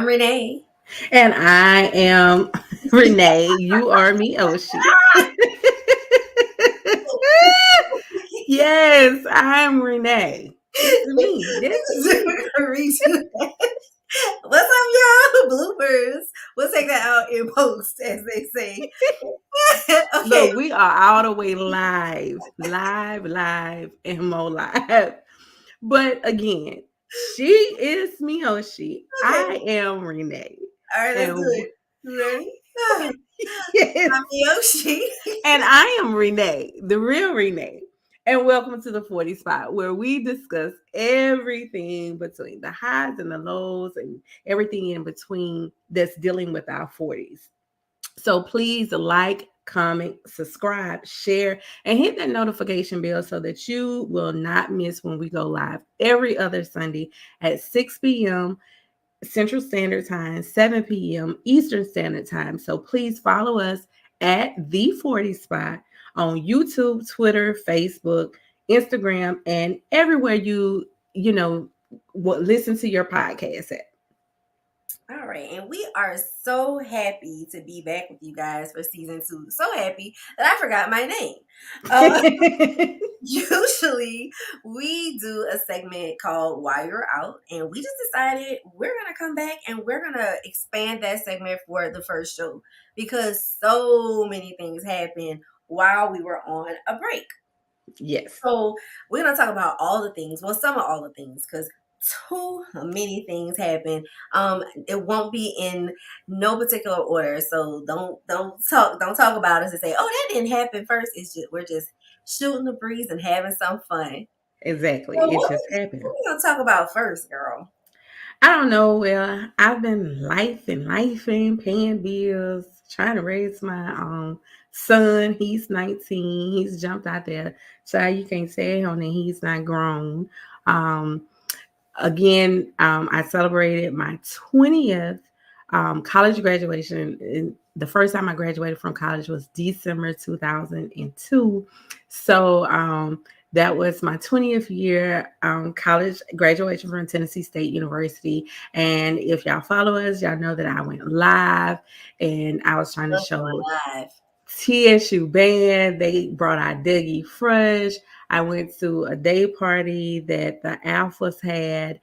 Renee. And I am Renee. You are Myochi. Yes, I'm Renee. It's me. That's me. What's up, y'all? Bloopers. We'll take that out in post, as they say. Okay. Look, we are all the way live, and more live. But again, she is Miyoshi. Okay. I am Renee. All right, let's do And it. You ready? yes, I'm Yoshi. and I am Renee, the real Renee. And welcome to the 40 spot where we discuss everything between the highs and the lows and everything in between that's dealing with our 40s. So please like, comment, subscribe, share, and hit that notification bell so that you will not miss when we go live every other Sunday at 6 p.m. Central Standard Time, 7 p.m. Eastern Standard Time. So please follow us at The 40 Spot on YouTube, Twitter, Facebook, Instagram, and everywhere you listen to your podcast at. All right, and we are so happy to be back with you guys for season 2. So happy that I forgot my name. Usually, we do a segment called While You're Out, and we just decided we're going to come back and we're going to expand that segment for the first show because so many things happened while we were on a break. Yes. So, we're going to talk about all the things, well, some of all the things, because too many things happen. It won't be in no particular order, so don't talk about us and say, "Oh, that didn't happen first." It's just we're just shooting the breeze and having some fun. Exactly. So It what just we happened. gonna talk about first, girl? I don't know. Well, I've been lifing, paying bills, trying to raise my son. He's 19. He's jumped out there. So you can't say on that he's not grown. Um, I celebrated my 20th college graduation. And the first time I graduated from college was December 2002. So that was my 20th year college graduation from Tennessee State University. And if y'all follow us, y'all know that I went live and I was trying to show Live. TSU band. They brought out Dougie Fresh. I went to a day party that the Alphas had.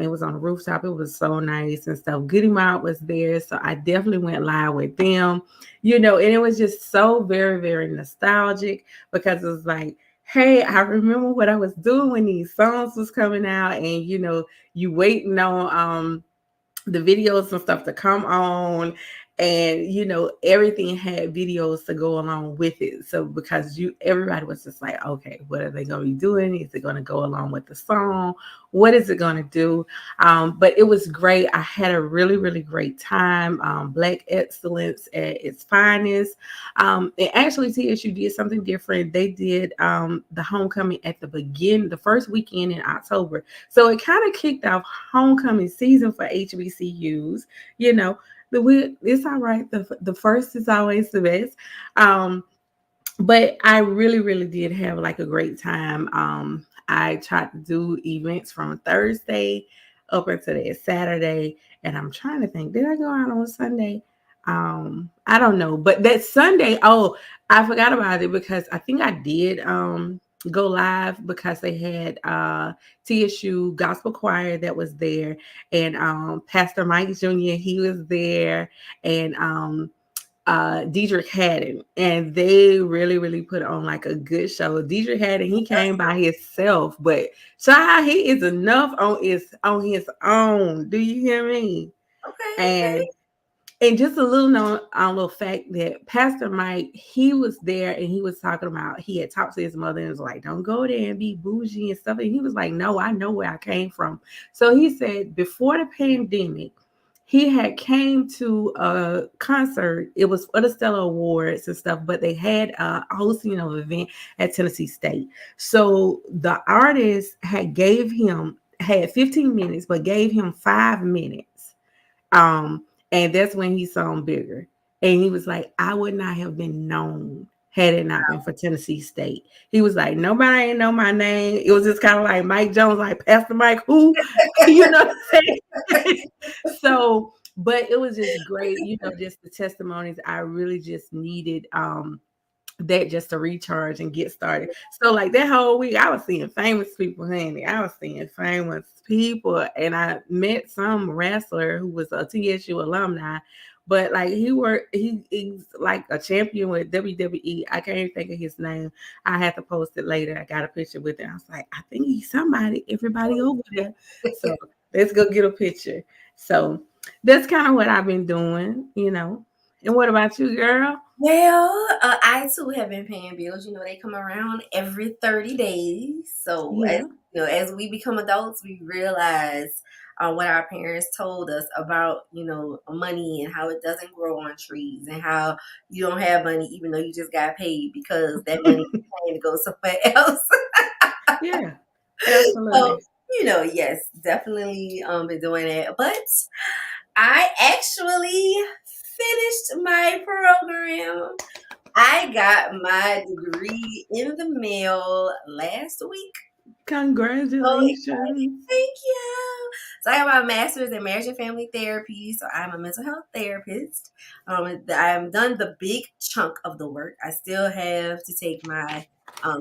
It was on the rooftop. It was so nice and stuff. Goody Mob was there. So I definitely went live with them, and it was just so very, very nostalgic because it was like, hey, I remember what I was doing when these songs was coming out, and you waiting on the videos and stuff to come on, and everything had videos to go along with it. So because everybody was just like, okay, what are they going to be doing? Is it going to go along with the song? What is it going to do? But it was great. I had a really, really great time. Black excellence at its finest. And actually TSU did something different. They did the homecoming at the first weekend in October. So it kind of kicked off homecoming season for HBCUs. It's all right. The first is always the best. But I really, really did have like a great time. I tried to do events from Thursday up until that Saturday, and I'm trying to think, did I go out on Sunday? I don't know, but that Sunday, I forgot about it because I think I did go live because they had TSU gospel choir that was there, and Pastor Mike Jr. he was there, and Diedrich Haddon, and they really, really put on like a good show. Diedrich Haddon, he came by himself, but child, he is enough on his own. Do you hear me? Okay. And just a little fact that Pastor Mike, he was there and he was talking about, he had talked to his mother and was like, don't go there and be bougie and stuff. And he was like, no, I know where I came from. So he said before the pandemic, he had came to a concert. It was for the Stellar Awards and stuff, but they had a hosting of an event at Tennessee State. So the artist had 15 minutes, but gave him 5 minutes. And that's when he saw bigger. And he was like, I would not have been known had it not been for Tennessee State. He was like, nobody ain't know my name. It was just kind of like Mike Jones, like Pastor Mike, who? You know what I'm saying? So But it was just great, just the testimonies. I really just needed that just to recharge and get started. So like that whole week, I was seeing famous people, honey. I was seeing famous people, and I met some wrestler who was a TSU alumni. But like he's like a champion with WWE. I can't even think of his name. I had to post it later. I got a picture with it. I was like, I think he's somebody. Everybody over there. So let's go get a picture. So that's kind of what I've been doing. And what about you, girl? Well, I too have been paying bills. They come around every 30 days. So Yeah. as we become adults, we realize what our parents told us about, money and how it doesn't grow on trees and how you don't have money even though you just got paid because that money is planning to go somewhere else. Yeah, So, absolutely. yes, definitely been doing it. But I actually finished my program. I got my degree in the mail last week. So excited. Congratulations. Thank you. So I have my master's in marriage and family therapy. So I'm a mental health therapist. I'm done the big chunk of the work. I still have to take my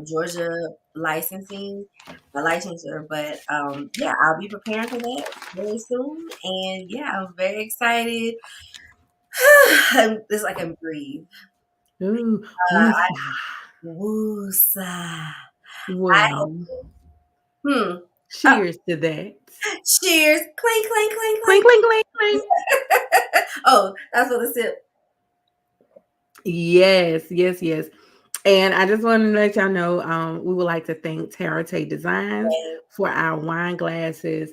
Georgia licensing, my licensure, but yeah, I'll be preparing for that very soon. And yeah, I'm very excited. It's like I can breathe. Ooh, I woosah. Woosa. I Well, hmm. Oh, cheers to that. cheers. Clink, clink, clink, Clink, clink. clink, clink, clink. Oh, that's for the sip. Yes, yes, yes. And I just wanted to let y'all know we would like to thank Tarate Designs for our wine glasses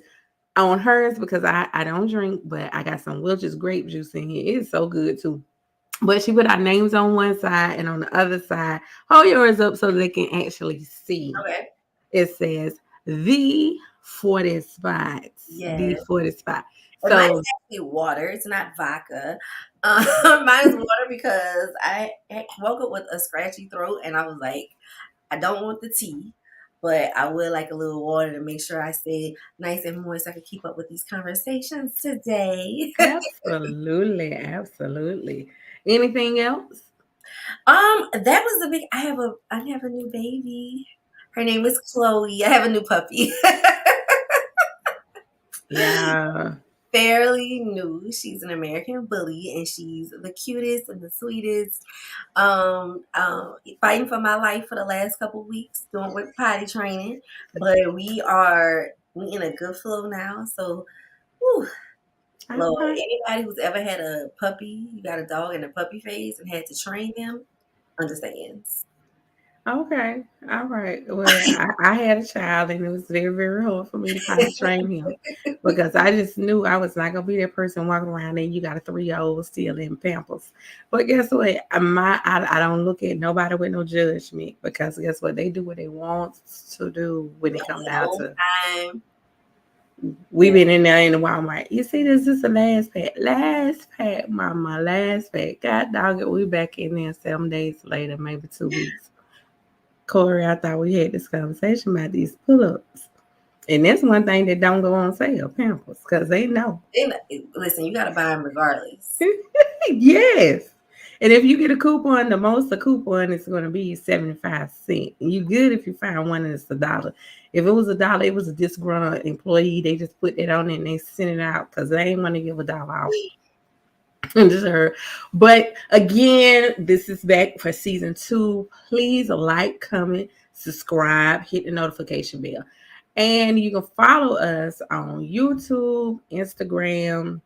on hers because I don't drink, but I got some Welch's grape juice in here. It's so good too. But she put our names on one side and on the other side, hold yours up so they can actually see. Okay. It says the 40 spots. The Yes. 40 spot. And mine is So actually water. It's not vodka. Mine is water because I woke up with a scratchy throat and I was like, I don't want the tea, but I would like a little water to make sure I stay nice and moist so I can keep up with these conversations today. absolutely, absolutely. Anything else? That was the big. I have a new baby. Her name is Chloe. I have a new puppy. Yeah. Fairly new. She's an American bully, and she's the cutest and the sweetest. Fighting for my life for the last couple of weeks, doing with potty training, but we in a good flow now. So, whew, All Lord, right. anybody who's ever had a puppy, you got a dog in a puppy phase, and had to train them, understands. Okay. All right. Well, I had a child and it was very, very hard for me to potty train him because I just knew I was not gonna be that person walking around and you got a 3-year-old still in Pampers. But guess what? I don't look at nobody with no judgment because guess what? They do what they want to do when it come down Own to time. we Yeah. been in there in the Walmart. You see, this is the last pack. Last pack, mama, last pack. God dog it, we back in there 7 days later, maybe 2 weeks. Corey, I thought we had this conversation about these pull-ups. And that's one thing that don't go on sale, Pampers, because they know. And, listen, you got to buy them regardless. Yes. And if you get a coupon, the most a coupon is going to be 75 cents. You good if you find one and it's $1. If it was $1, it was a disgruntled employee. They just put it on and they sent it out because they ain't want to give $1 off. Sure. But again, this is back for season 2. Please like, comment, subscribe, hit the notification bell. And you can follow us on YouTube, Instagram,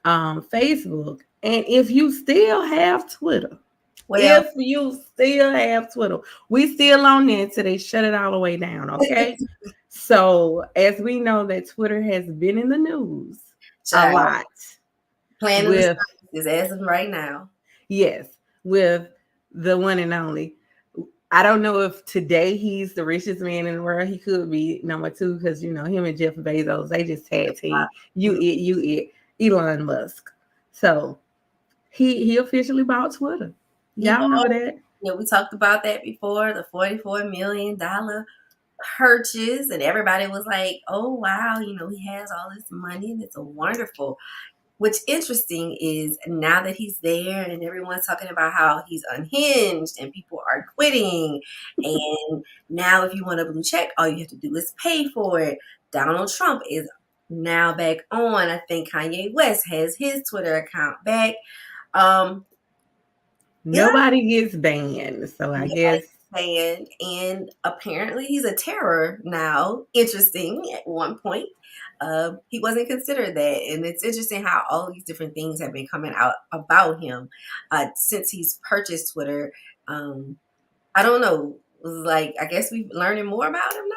Facebook. And if you still have Twitter, Well, we still on there until they shut it all the way down. Okay. So as we know that Twitter has been in the news a child, lot planning the with services as of right now. yes, with the one and only. I don't know if today he's the richest man in the world. He could be number 2 because him and Jeff Bezos, they just tag team. Elon Musk. So he officially bought Twitter. He Y'all bought remember it. that? We talked about that before, the $44 million purchase, and everybody was like, "Oh wow, he has all this money, and it's a wonderful." what's interesting is now that he's there and everyone's talking about how he's unhinged and people are quitting, and now if you want a blue check, all you have to do is pay for it. Donald Trump is now back on. I think Kanye West has his Twitter account back. Um, Nobody gets banned, so I guess Nobody's saying, and apparently he's a terror now. Interesting. At one point, he wasn't considered that, and it's interesting how all these different things have been coming out about him since he's purchased Twitter. I don't know. Like, I guess we're learning more about him now.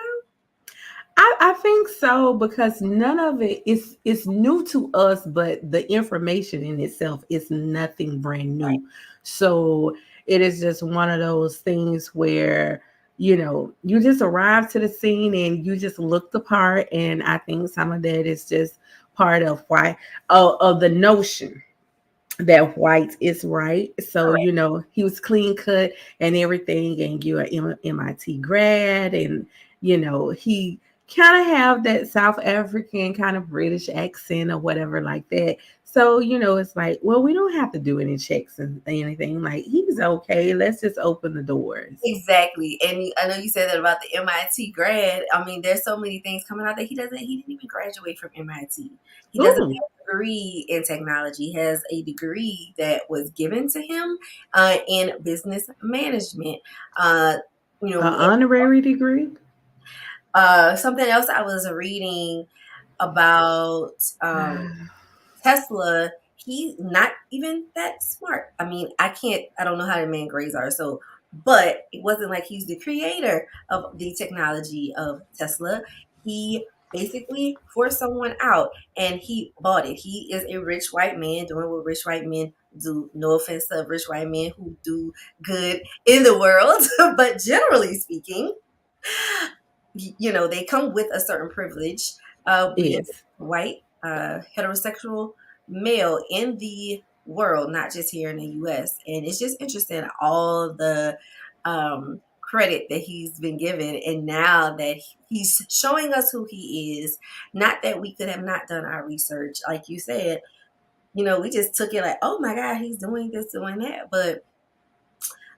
I think so because none of it is new to us, but the information in itself is nothing brand Right. new. So it is just one of those things where you just arrive to the scene and you just look the part, and I think some of that is just part of why of the notion that white is right. So, Correct. he was clean cut and everything, and you're an MIT grad, and, he kind of have that South African kind of British accent or whatever like that. So, it's like, well, we don't have to do any checks and anything. Like, he's okay. Let's just open the doors. Exactly. And I know you said that about the MIT grad. I mean, there's so many things coming out that he didn't even graduate from MIT. He doesn't Ooh, have a degree in technology. He has a degree that was given to him in business management. Uh, you an know, honorary degree. something else I was reading about Tesla, he's not even that smart. I mean, I don't know how the man grades are. So, but it wasn't like he's the creator of the technology of Tesla. He basically forced someone out and he bought it. He is a rich white man doing what rich white men do. No offense to rich white men who do good in the world, but generally speaking, they come with a certain privilege, being Yes. white, heterosexual male in the world, not just here in the US. And it's just interesting all the credit that he's been given. And now that he's showing us who he is, not that we could have not done our research, like you said, we just took it like, oh my God, he's doing this, doing that. But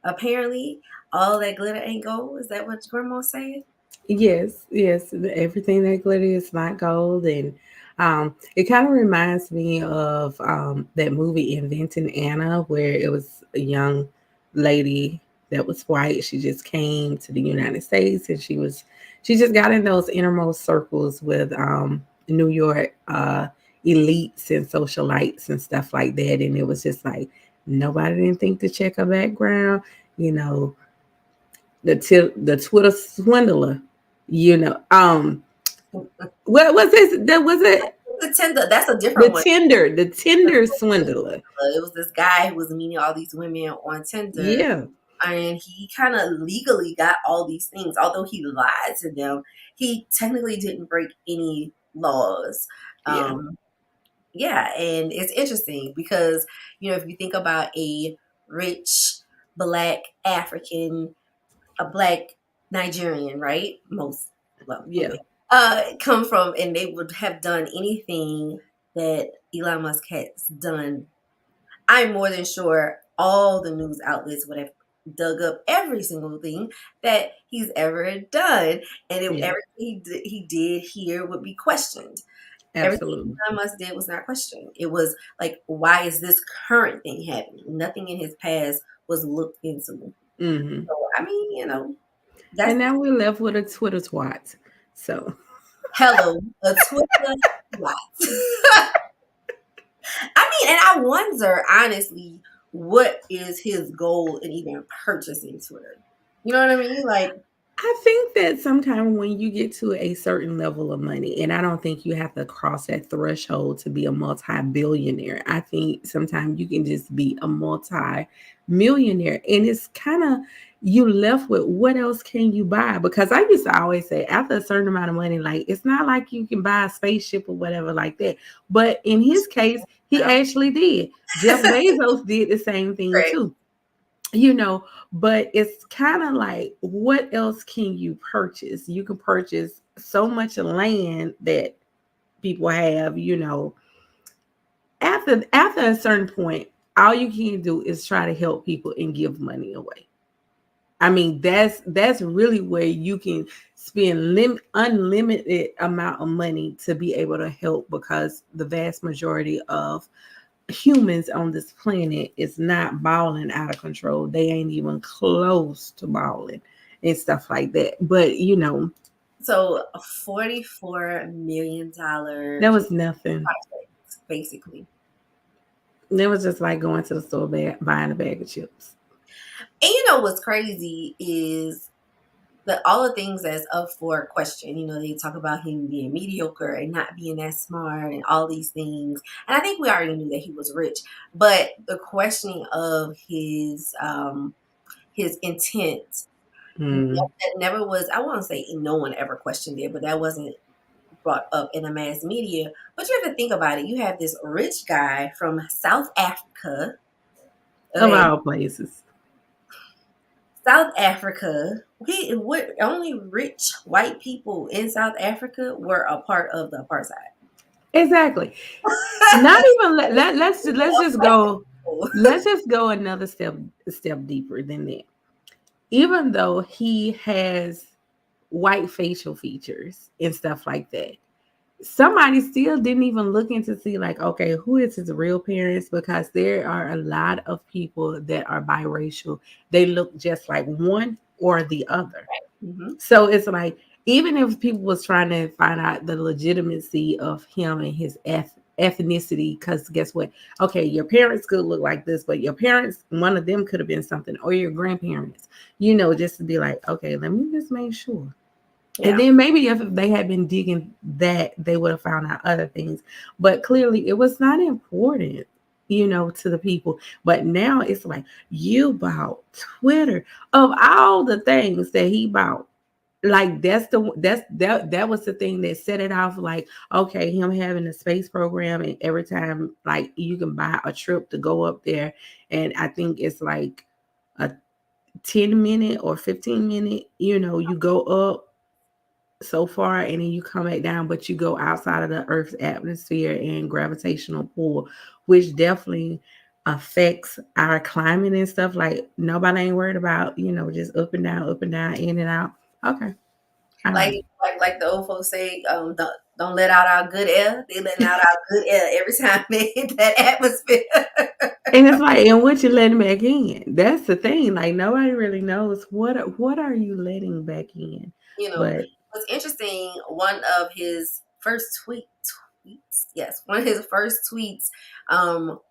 apparently, all that glitter ain't gold. Is that what grandma said? Yes, yes. Everything that glitters is not gold, and it kind of reminds me of that movie Inventing Anna, where it was a young lady that was white. She just came to the United States, and she just got in those innermost circles with New York elites and socialites and stuff like that, and it was just like nobody didn't think to check her background, you know the Twitter swindler. What was this? That was it. The Tinder, that's a different one. The Tinder swindler. It was this guy who was meeting all these women on Tinder, Yeah, and he kind of legally got all these things. Although he lied to them, he technically didn't break any laws. yeah, Um, yeah, and it's interesting because if you think about a rich black African, a black Nigerian, right? Most, well, yeah, come from, and they would have done anything that Elon Musk has done. I'm more than sure all the news outlets would have dug up every single thing that he's ever done, and yeah. everything he did here would be questioned. Everything Absolutely. Elon Musk did was not questioned. It was like, why is this current thing happening? Nothing in his past was looked into. Hmm. So, I mean, that's And now we're left with a Twitter twat. So hello, a Twitter lot. I mean, and I wonder honestly, what is his goal in even purchasing Twitter? You know what I mean? Like, I think that sometimes when you get to a certain level of money, and I don't think you have to cross that threshold to be a multi-billionaire. I think sometimes you can just be a multi-millionaire. And it's kind of you left with what else can you buy? Because I used to always say after a certain amount of money, like it's not like you can buy a spaceship or whatever like that. But in his case, he well, actually did. Jeff Bezos did the same thing great. too, but it's kind of like what else can you purchase? You can purchase so much land that people have, after a certain point, all you can do is try to help people and give money away. I mean, that's really where you can spend unlimited amount of money to be able to help, because the vast majority of humans on this planet is not balling out of control. They ain't even close to balling and stuff like that. But So a $44 million that was nothing. project, basically. It was just like going to the store buying a bag of chips. And you know what's crazy is that all the things that's up for question, you know, they talk about him being mediocre and not being that smart and all these things. And I think we already knew that he was rich, but the questioning of his intent, Mm. that never was, I won't say no one ever questioned it, but that wasn't brought up in the mass media. But you have to think about it. You have this rich guy from South Africa. Of Okay, all places. South Africa. What only rich white people in South Africa were a part of the apartheid. Exactly. Not even let's just go another step deeper than that. Even though he has white facial features and stuff like that, somebody still didn't even look into see like, okay, who is his real parents, because there are a lot of people that are biracial. They look just like one or the other. Mm-hmm. So it's like, even if people was trying to find out the legitimacy of him and his ethnicity, because guess what? Okay, your parents could look like this, but your parents, one of them could have been something, or your grandparents, just to be like, okay, let me just make sure. And Yeah. then maybe if they had been digging that, they would have found out other things. But clearly, it was not important, to the people. But now it's like, you bought Twitter, of all the things that he bought. Like that was the thing that set it off. Like, okay, him having a space program, and every time like you can buy a trip to go up there, and I think it's like a 10-minute or 15-minute. You go up so far and then you come back down, but you go outside of the Earth's atmosphere and gravitational pull, which definitely affects our climate and stuff. Like, nobody ain't worried about, just up and down, in and out. Okay. All Like right. like the old folks say, don't let out our good air. They letting out our good air every time they hit that atmosphere. And it's like, and what you letting back in? That's the thing. Like, nobody really knows what are you letting back in. You know, But what's interesting, one of his first tweets, yes, one of his first tweets,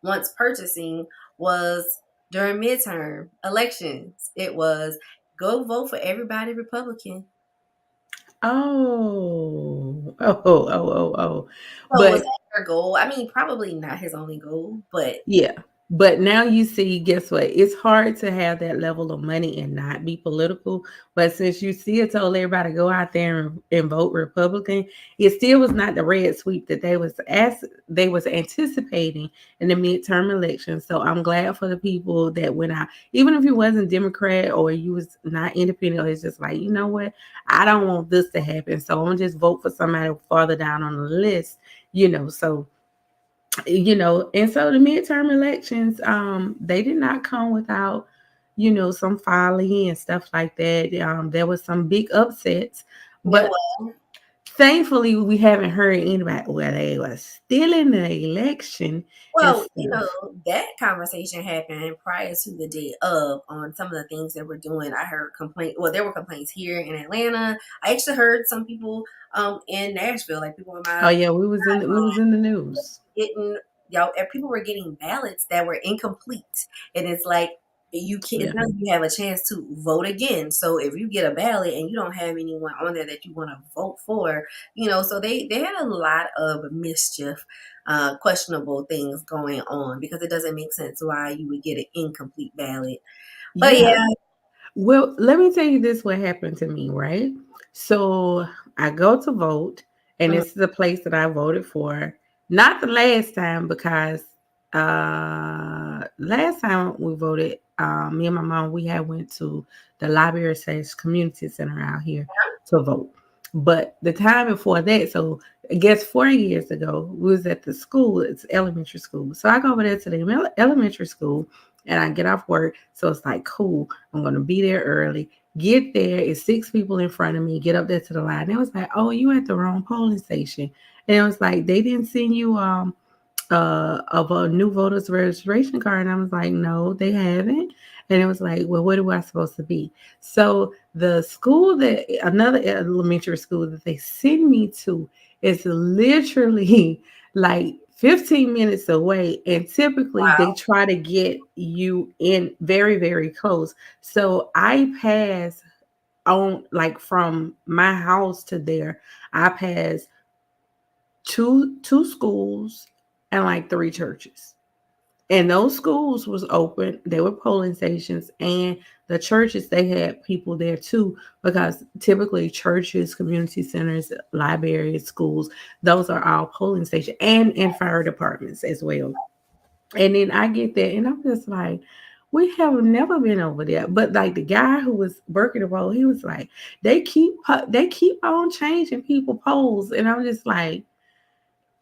once purchasing, was during midterm elections. It was, go vote for everybody Republican. oh. So was But that your goal? I mean, probably not his only goal, but yeah. But now you see, guess what? It's hard to have that level of money and not be political. But since you still told everybody to go out there and vote Republican, it still was not the red sweep that they was anticipating in the midterm election. So I'm glad for the people that went out, even if you wasn't Democrat or you was not independent. It's just like, you know what? I don't want this to happen, so I'm gonna just vote for somebody farther down on the list. So and so the midterm elections, they did not come without, some folly and stuff like that. There was some big upsets, there but was. thankfully we haven't heard anybody where they were stealing the election and Well, stuff. that conversation happened prior to the day of, on some of the things that we're doing. I heard well, there were complaints here in Atlanta. I actually heard some people in Nashville, like people in Oh my yeah, we was in the news. getting, and people were getting ballots that were incomplete. And it's like, you can't, Yeah. now you have a chance to vote again. So if you get a ballot and you don't have anyone on there that you want to vote for, so they had a lot of mischief, questionable things going on, because it doesn't make sense why you would get an incomplete ballot. But Yeah. yeah. Well, let me tell you this what happened to me, right? So I go to vote, and Mhm. this is the place that I voted for. Not the last time, because last time we voted, me and my mom, we had went to the library slash community center out here to vote. But the time before that, so I guess 4 years ago, we was at the school. It's elementary school. So I go over there to the elementary school, and I get off work. So it's like, cool. I'm gonna be there early. Get there. It's six people in front of me. Get up there to the line. And it was like, oh, you at the wrong polling station. And it was like they didn't send you of a new voters registration card. And I was like, no, they haven't. And it was like, well, what am I supposed to be? So the school that another elementary school that they send me to is literally like 15 minutes away. And typically they Wow. try to get you in very, very close. So I pass on like from my house to there, I pass two schools and like three churches. And those schools was open. They were polling stations, and the churches they had people there too, because typically churches, community centers, libraries, schools, those are all polling stations, and fire departments as well. And then I get there, and I'm just like, we have never been over there. But like the guy who was working the role, he was like, they keep on changing people polls, and I'm just like,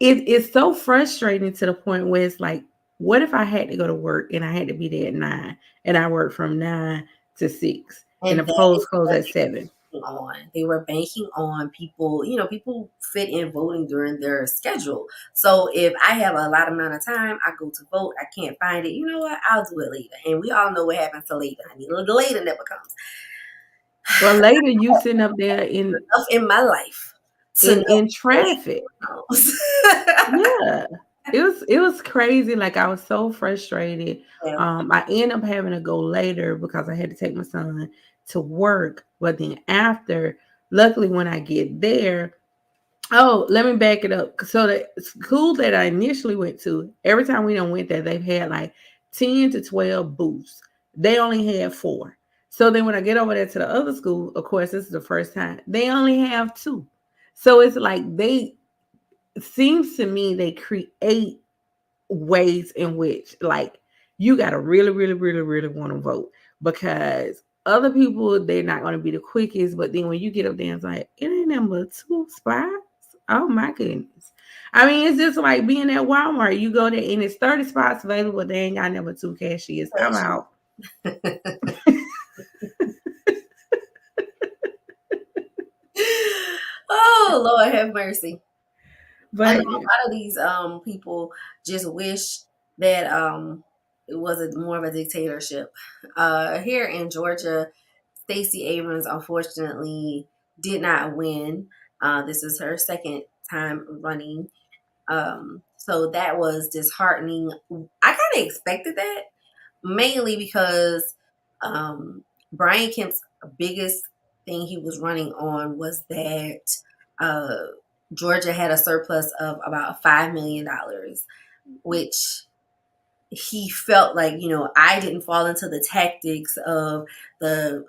it's so frustrating to the point where it's like, what if I had to go to work and I had to be there at 9 and I work from 9 to 6 and the And that is polls close what at 7? they were banking on. They were banking on people, people fit in voting during their schedule. So if I have a lot amount of time, I go to vote, I can't find it. You know what? I'll do it later. And we all know what happens to later, honey. The later never comes. Well, later you sitting up there Enough in my life to know in later traffic. comes. Yeah. It was crazy. Like I was so frustrated. Yeah. I ended up having to go later because I had to take my son to work. But then after, luckily when I get there, oh, let me back it up. So the school that I initially went to, every time we done went there, they've had like 10 to 12 booths. They only had 4. So then when I get over there to the other school, of course, this is the first time, they only have 2. So it's like it seems to me they create ways in which like you gotta really, really, really, really want to vote, because other people they're not gonna be the quickest, but then when you get up there, it's like it ain't number 2 spots. Oh my goodness. I mean, it's just like being at Walmart. You go there and it's 30 spots available, they ain't got number 2 cashiers. I'm out. Oh, Lord have mercy. I know But a lot of these people just wish that it was more of a dictatorship. Here in Georgia, Stacey Abrams unfortunately did not win. This is her second time running. So that was disheartening. I kind of expected that, mainly because Brian Kemp's biggest thing he was running on was that uh, Georgia had a surplus of about $5 million, which he felt like, I didn't fall into the tactics of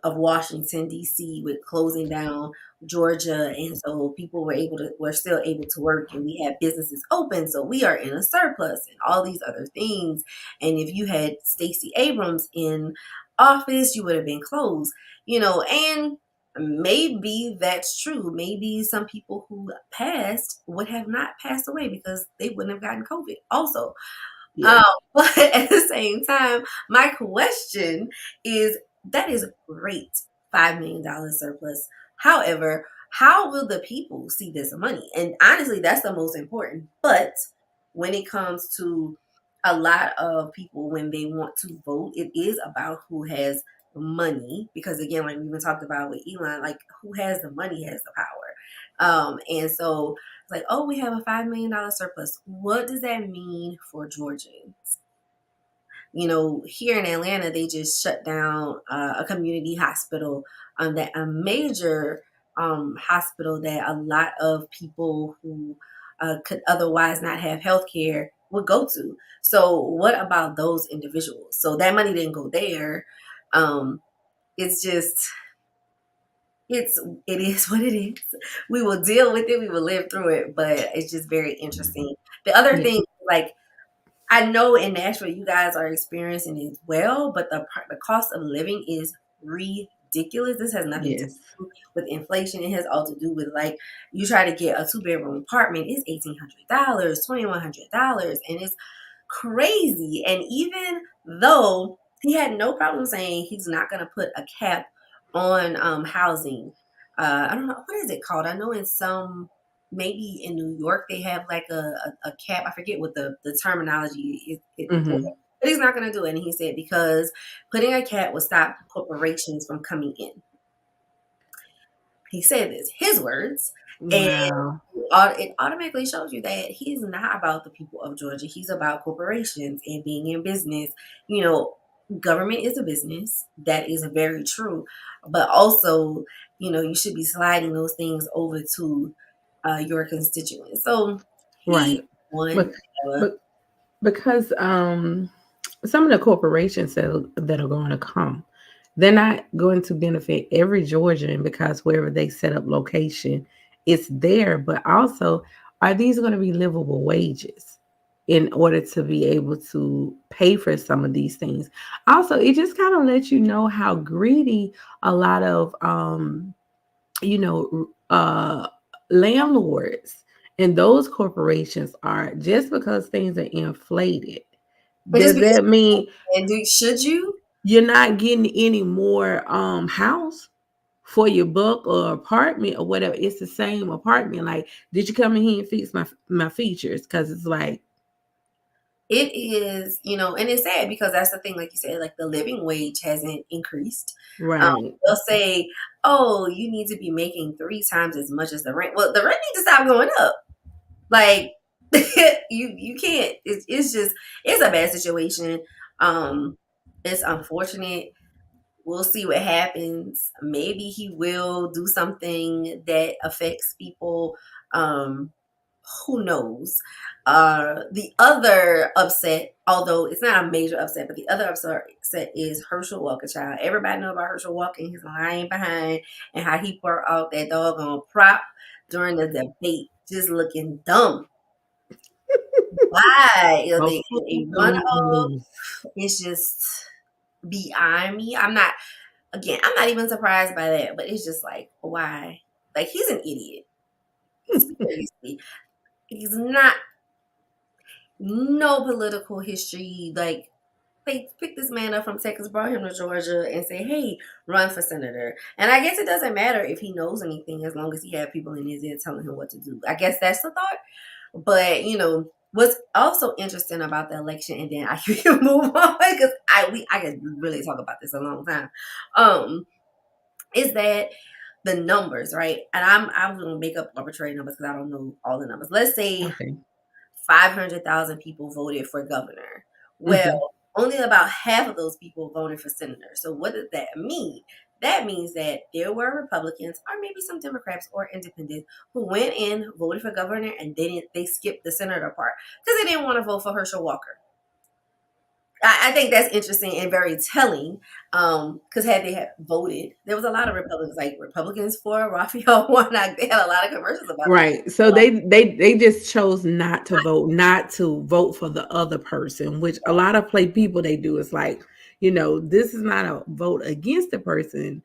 Washington D.C. with closing down Georgia, and so people were still able to work, and we had businesses open, so we are in a surplus and all these other things. And if you had Stacey Abrams in office, you would have been closed, and maybe that's true. Maybe some people who passed would have not passed away because they wouldn't have gotten COVID also. yeah, But at the same time, my question is, that is great, $5 million surplus. However, how will the people see this money? And honestly, that's the most important. But when it comes to a lot of people, when they want to vote, it is about who has money. Because again, like we even talked about with Elon, like who has the money has the power. And so it's like, oh, we have a $5 million surplus. What does that mean for Georgians? Here in Atlanta, they just shut down a community hospital, that a major hospital that a lot of people who could otherwise not have health care would go to. So, what about those individuals? So that money didn't go there. Um, it's just it is what it is. We will deal with it. We will live through it. But it's just very interesting. The other yeah, thing, like I know in Nashville, you guys are experiencing it as well, but the cost of living is ridiculous. ridiculous. This has nothing to Yes. do with inflation. It has all to do with like you try to get a 2 bedroom apartment, it's $1,800, $2,100, and it's crazy. And even though he had no problem saying he's not going to put a cap on housing, I don't know what is it called. I know in some maybe in New York they have like a cap. I forget what the terminology is for. Hmm. But he's not going to do it. And he said because putting a cap will stop corporations from coming in. He said this, his words, and Wow. it automatically shows you that he's not about the people of Georgia. He's about corporations and being in business. You know, government is a business. That is very true. But also, you should be sliding those things over to your constituents. So he Right. But won. but because some of the corporations that are going to come, they're not going to benefit every Georgian because wherever they set up location, it's there. But also, are these going to be livable wages in order to be able to pay for some of these things? Also, it just kind of lets you know how greedy a lot of you know, landlords and those corporations are. Just because things are inflated, But just does because that mean should you? you're not getting any more house for your book or apartment or whatever? It's the same apartment. Like, did you come in here and fix my features? Because it's like, It is, and it's sad because that's the thing, like you said, like the living wage hasn't increased. Um, right, they'll say, "Oh, you need to be making 3 times as much as the rent." Well, the rent needs to stop going up. Like you can't. It's just it's a bad situation. Um, it's unfortunate. We'll see what happens. Maybe he will do something that affects people. Um, who knows? The other upset, although it's not a major upset, but the other upset is Herschel Walker Child. Everybody know about Herschel Walker and his lying behind and how he brought out that doggone prop during the debate, just looking dumb. Why? a A fool gonna runoff lose. is just beyond me. I'm not even surprised by that, but it's just like, why? Like, he's an idiot. Seriously. He's not, no political history. Like, they picked this man up from Texas, brought him to Georgia, and say, "Hey, run for senator." And I guess it doesn't matter if he knows anything as long as he had people in his ear telling him what to do. I guess that's the thought. But what's also interesting about the election, and then I can move on because I could really talk about this a long time. Is that the numbers, right? And I'm gonna make up arbitrary numbers because I don't know all the numbers. Let's say Okay. 500,000 people voted for governor. Hmm. Well, only about half of those people voted for senator. So what does that mean? That means that there were Republicans or maybe some Democrats or independents who went in, voted for governor, and they skipped the senator part because they didn't want to vote for Herschel Walker. I think that's interesting and very telling. Because had they had voted, there was a lot of Republicans, like Republicans for Raphael Warnock. They had a lot of commercials about that. Right. So they just chose not to vote for the other person, which a lot of play people they do. Is like, this is not a vote against the person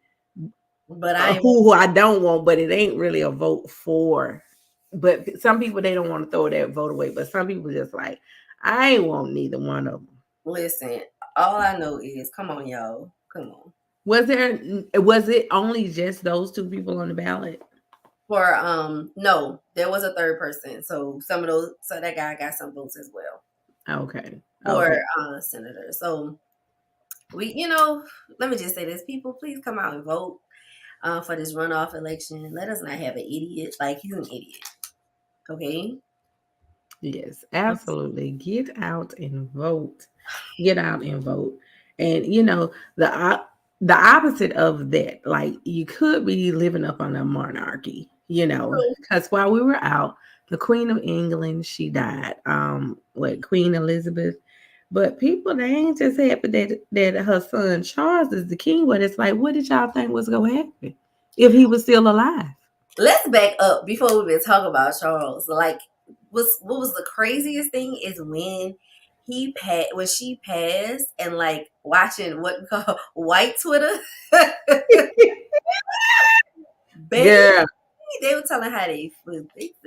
But I ain't who I don't want, but it ain't really a vote for. But some people they don't want to throw that vote away, but some people just like, I ain't want neither one of them. listen. All I know is, come on, y'all, come on. Was it only just those two people on the ballot? For no, there was a third person. So that guy got some votes as well Okay. for Okay. senator. So let me just say this: people, please come out and vote for this runoff election. Let us not have an idiot like he's an idiot. Okay. Yes, absolutely. Get out and vote. Get out and vote. And the opposite of that, like you could be living up on a monarchy, because while we were out, the Queen of England, she died. What Queen Elizabeth. But people they ain't just happy that her son Charles is the king, but it's like, what did y'all think was gonna happen if he was still alive? Let's back up before we even talk about Charles. Like, what was the craziest thing is when when she passed, and like watching what we call white Twitter, baby, Girl, they were telling how they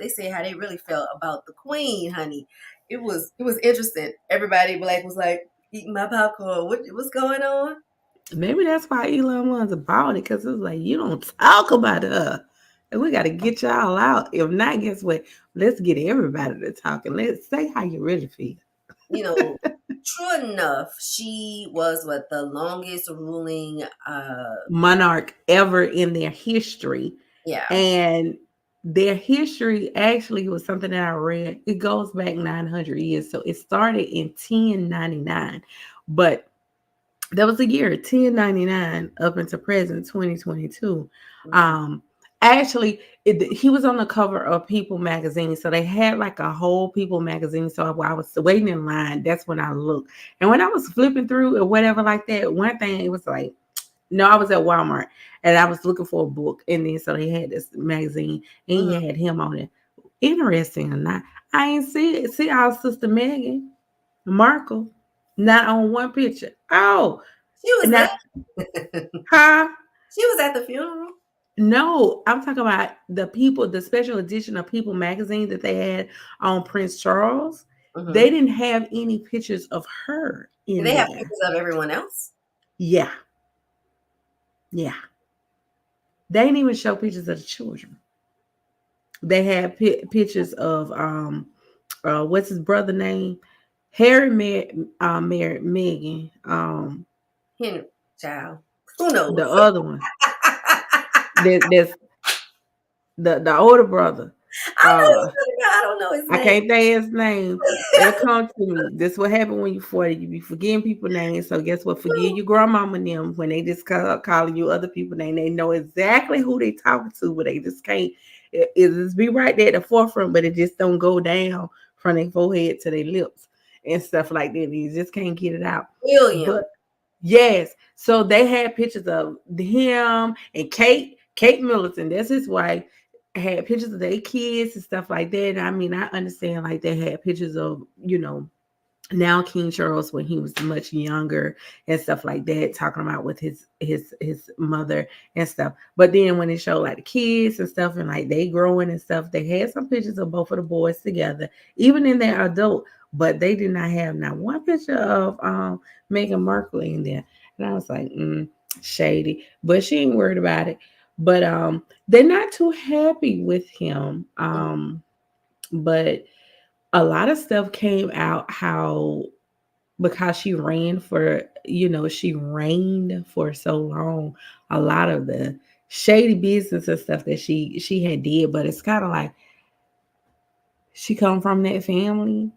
said how they really felt about the queen, honey. It was interesting. Everybody black was like eating my popcorn. What's going on? maybe that's why Elon Musk's about it, because it's like, you don't talk about her. And we got to get y'all out. If not, guess what? Let's get everybody to talking. Let's say how you really feel. You know, true enough, she was what the longest ruling. Monarch ever in their history. Yeah. And their history actually was something that I read. It goes back 900 years. So it started in 1099. But that was the year 1099 up into present 2022. Mhm. Um, actually, he was on the cover of People magazine, so they had like a whole People magazine. So while I was waiting in line, that's when I looked, and when I was flipping through or whatever like that, one thing it was like, no, I was at Walmart and I was looking for a book, and then so they had this magazine and he Mhm. had him on it. Interesting or not, I ain't see our sister Megan Markle not on one picture. Oh, She was not there. huh? She was at the funeral. No, I'm talking about the People, the special edition of People magazine that they had on Prince Charles. They Hmm. didn't have any pictures of her Did in they have there. pictures of everyone else? Yeah, yeah. They didn't even show pictures of the children. They had pictures of what's his brother name? Harry married Megan. Henry, child. Who knows? The other one. There's the older brother. I know Uh, he's talking about. I don't know his I name. can't say his name. It'll come to me. This what happened when you 40. You be forgetting people names. So guess what? Forgive your grandmama and them when they just calling you other people name. They know exactly who they talking to, but they just can't. It just be right there at the forefront, but it just don't go down from their forehead to their lips and stuff like that. You just can't get it out. William. But yes, so they had pictures of him and Kate Middleton. That's his wife, had pictures of their kids and stuff like that. I mean, I understand like they had pictures of, now King Charles when he was much younger and stuff like that, talking about with his mother and stuff. But then when it showed like the kids and stuff and like they growing and stuff, they had some pictures of both of the boys together, even in their adult. But they did not have not one picture of Meghan Markle in there, and I was like, shady. But she ain't worried about it. But they're not too happy with him. But a lot of stuff came out how because she reigned for so long, a lot of the shady business and stuff that she had did, but it's kind of like she come from that family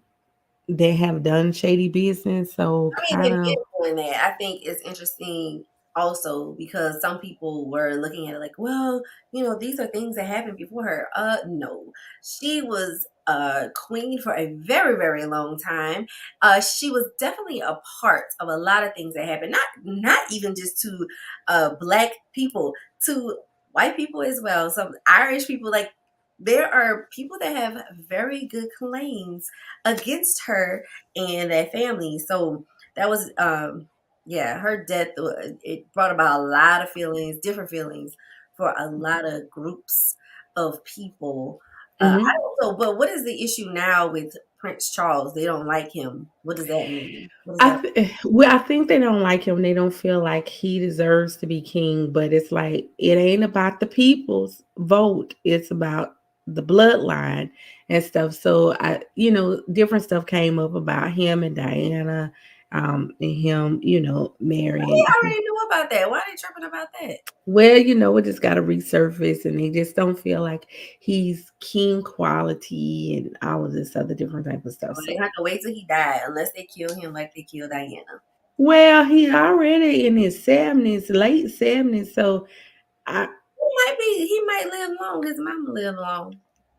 that have done shady business, so I mean, kind they've of. been doing that. I think it's interesting also because some people were looking at it like, well, these are things that happened before her. No. She was queen for a very, very long time. She was definitely a part of a lot of things that happened. Not even just to black people, to white people as well. Some Irish people, like there are people that have very good claims against her and that family. So that was yeah, her death it brought about a lot of feelings, different feelings for a lot of groups of people. I Mhm. don't know, but what is the issue now with Prince Charles? They don't like him. What does that mean? What is that? Well, I think they don't like him. They don't feel like he deserves to be king. But it's like it ain't about the people's vote. It's about the bloodline and stuff. So different stuff came up about him and Diana, and him, We marrying. already knew about that. Why are they tripping about that? Well, it just got to resurface, and they just don't feel like he's king quality and all of this other different type of stuff. Well, they So. have to wait till he died, unless they kill him like they killed Diana. Well, he already in his 70s, late 70s. So I He might live long. His mama lived long.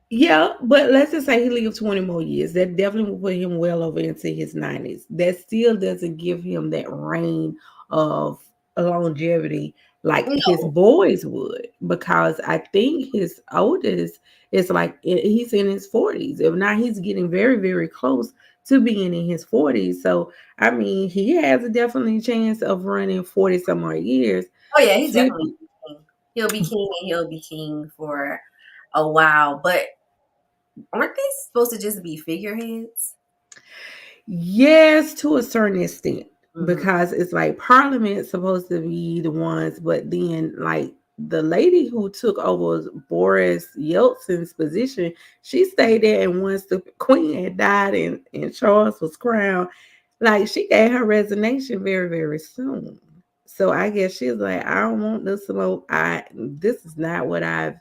yeah, but let's just say he lived 20 more years. That definitely will put him well over into his 90s. That still doesn't give him that reign of longevity like his No. boys would, because I think his oldest is like he's in his 40s. If not, he's getting very, very close to being in his 40s. So, I mean, he has a definitely chance of running 40 some more years. Oh yeah, he's definitely 50, king. He'll be king and he'll be king for a while. But aren't they supposed to just be figureheads? yes, to a certain extent, Hmm. because it's like Parliament's supposed to be the ones, but then like the lady who took over Boris Yeltsin's position, she stayed there, and once the queen had died and Charles was crowned, like she gave her resignation very, very soon. So I guess she's like, I don't want this smoke. This is not what I've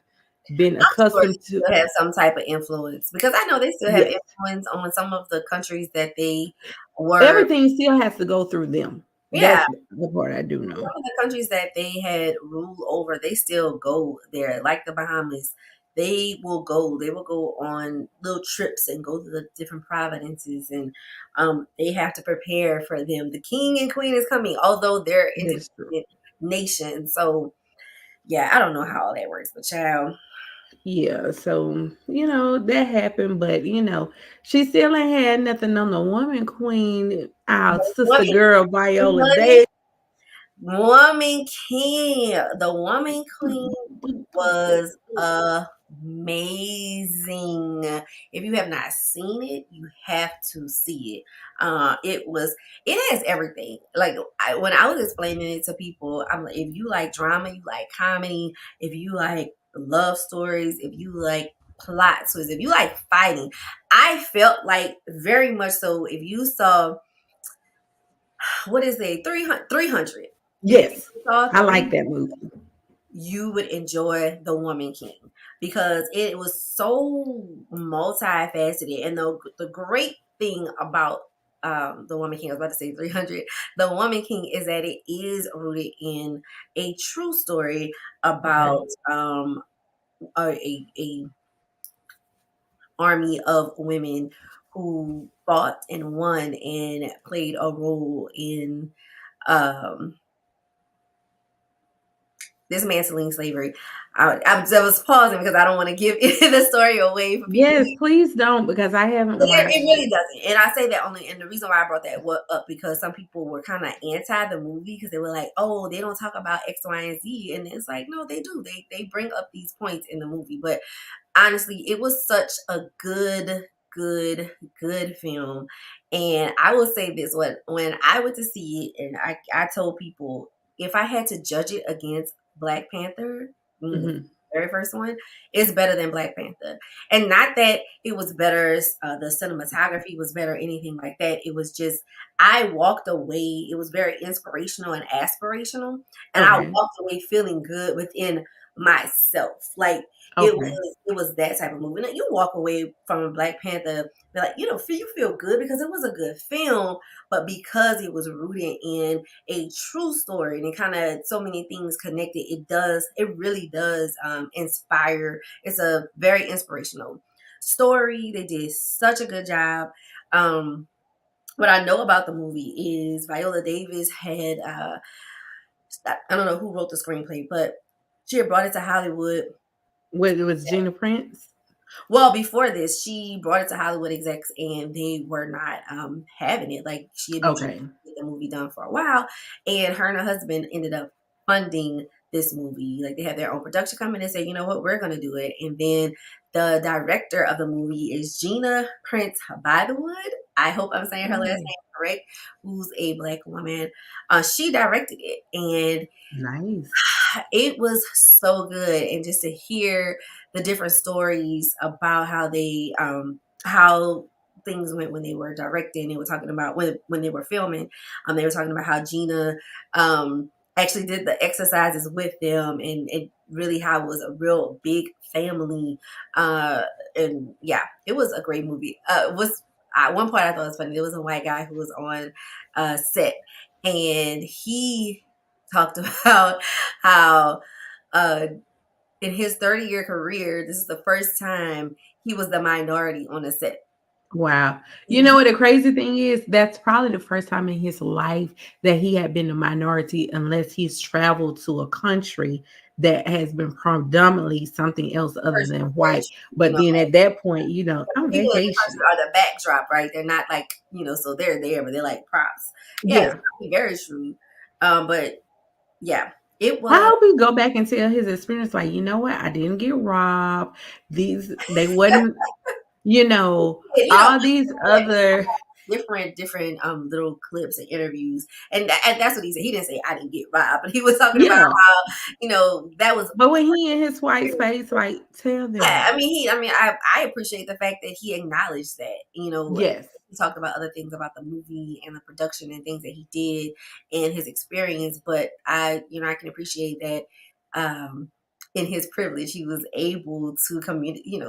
been I'm sure accustomed they to. still have some type of influence because I know they still have Yes. influence on some of the countries that they were. Everything still has to go through them. Yeah, That's the part I do know. some of the countries that they had rule over, they still go there. Like the Bahamas, they will go. They will go on little trips and go to the different provinces, and they have to prepare for them. The king and queen is coming, although they're That is true. independent nations. So yeah, I don't know how all that works, but child, Yeah, so that happened, but she still ain't had nothing on the woman queen, our the sister woman, girl Viola honey, Davis. woman king, the woman queen was amazing. If you have not seen it, you have to see it. It has everything. Like when I was explaining it to people, I'm like, if you like drama, you like comedy, if you like love stories, if you like plot twists, if you like fighting, I felt like very much so. If you saw what is it, 300, if you Yes, saw I like 300, that movie. you would enjoy The Woman King because it was so multifaceted. And the great thing about The Woman King, I was about to say 300, The Woman King is that it is rooted in a true story Okay. about a army of women who fought and won and played a role in um, dismantling slavery. I was pausing because I don't want to give the story away for people. Yes, please don't, because I haven't It watched it. really doesn't, and I say that only, and the reason why I brought that up because some people were kind of anti the movie because they were like, "Oh, they don't talk about X, Y, and Z," and it's like, no, they do. They bring up these points in the movie, but honestly, it was such a good, good film. And I will say this: when I went to see it, and I told people if I had to judge it against Black Panther, the Hmm. very first one, it's better than Black Panther. And not that it was better, the cinematography was better, anything like that. It was just I walked away. It was very inspirational and aspirational, and I Okay. walked away feeling good within myself. Like Okay. it was that type of movie. Now, you walk away from a Black Panther, like you feel good because it was a good film, but because it was rooted in a true story and it kind of so many things connected, it really does inspire. It's a very inspirational story. They did such a good job. Um, what I know about the movie is Viola Davis had I don't know who wrote the screenplay, but she had brought it to Hollywood. What, it was Gina Prince? Well, before this, she brought it to Hollywood execs and they were not having it. Like she had been trying Okay. to get the movie done for a while, and her and her husband ended up funding this movie. Like they had their own production company and said, you know what, we're gonna do it. And then the director of the movie is Gina Prince Bythewood. I hope I'm saying her last Oh, name correct. Who's a Black woman. She directed it, and nice. it was so good. And just to hear the different stories about how things went when they were directing. They were talking about when they were filming. They were talking about how Gina actually did the exercises with them, and really how it was a real big family. Uh, and yeah, it was a great movie. Was At one point I thought it was funny. There was a white guy who was on set, and he talked about how uh, in his 30-year career, this is the first time he was the minority on the set. Wow. You Yeah, know what the crazy thing is? That's probably the first time in his life that he had been a minority, unless he's traveled to a country that has been predominantly something else other first, than very white. true. You But know, then like at that point, I'm people in the country vacation. are the backdrop, right? They're not like, so they're there, but they're like props. Yeah, it's Yeah. probably very true. But yeah, it I was. hope he go back and tell his experience, like, you know what, I didn't get robbed. These they wasn't, you know, You know, all these other. different little clips and interviews, and that's what he said. He didn't say I didn't get robbed, but he was talking about Yeah. how that was. But when he in his white space, like, tell Yeah, them. I appreciate the fact that he acknowledged that. Yes. He talked about other things about the movie and the production and things that he did and his experience, but I can appreciate that. In his privilege, he was able to communicate,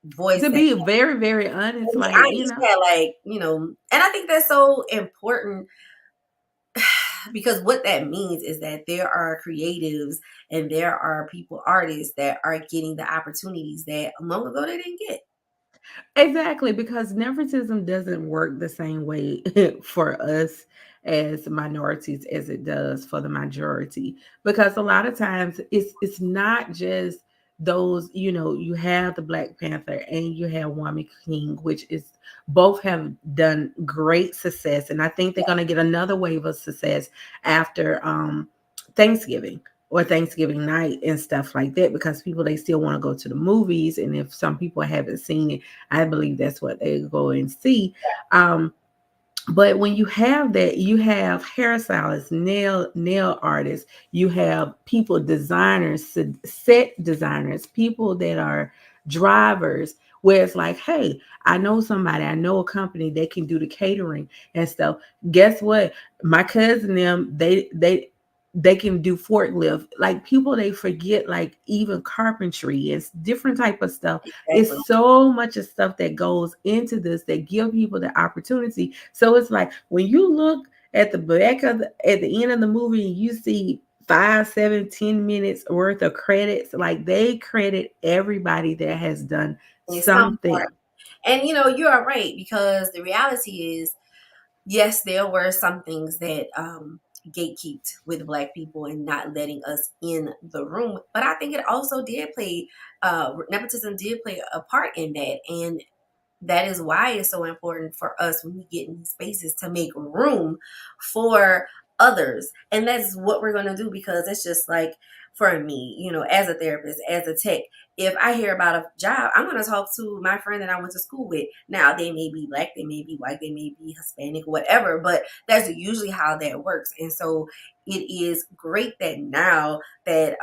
voice To that. be very, very honest, And be like, honest, yeah, like, and I think that's so important because what that means is that there are creatives and there are people, artists that are getting the opportunities that long ago they didn't get. exactly, because nepotism doesn't work the same way for us as minorities as it does for the majority. Because a lot of times it's not just those, you have the Black Panther and you have Woman King, which is both have done great success. And I think they're Yeah, gonna get another wave of success after Thanksgiving or Thanksgiving night and stuff like that, because people they still want to go to the movies, and if some people haven't seen it, I believe that's what they go and see. Um, but when you have that, you have hairstylists, nail artists, you have people, designers, set designers, people that are drivers. Where it's like, hey, I know somebody, I know a company that can do the catering and stuff. Guess what? My cousin them, they can do forklift. Like people, they forget like even carpentry and different type of stuff. exactly. It's so much of stuff that goes into this that give people the opportunity. So it's like when you look at the back of at the end of the movie and you see 5, 7, 10 minutes worth of credits, like they credit everybody that has done And it's some something. part. And you are right because the reality is, yes, there were some things that gatekeeped with Black people and not letting us in the room. But I think it also did play, nepotism did play a part in that. And that is why it's so important for us when we get in these spaces to make room for others. And that's what we're going to do because it's just like for me, as a therapist, as a tech, if I hear about a job, I'm going to talk to my friend that I went to school with. Now, they may be Black, they may be white, they may be Hispanic, whatever, but that's usually how that works. And so it is great that now that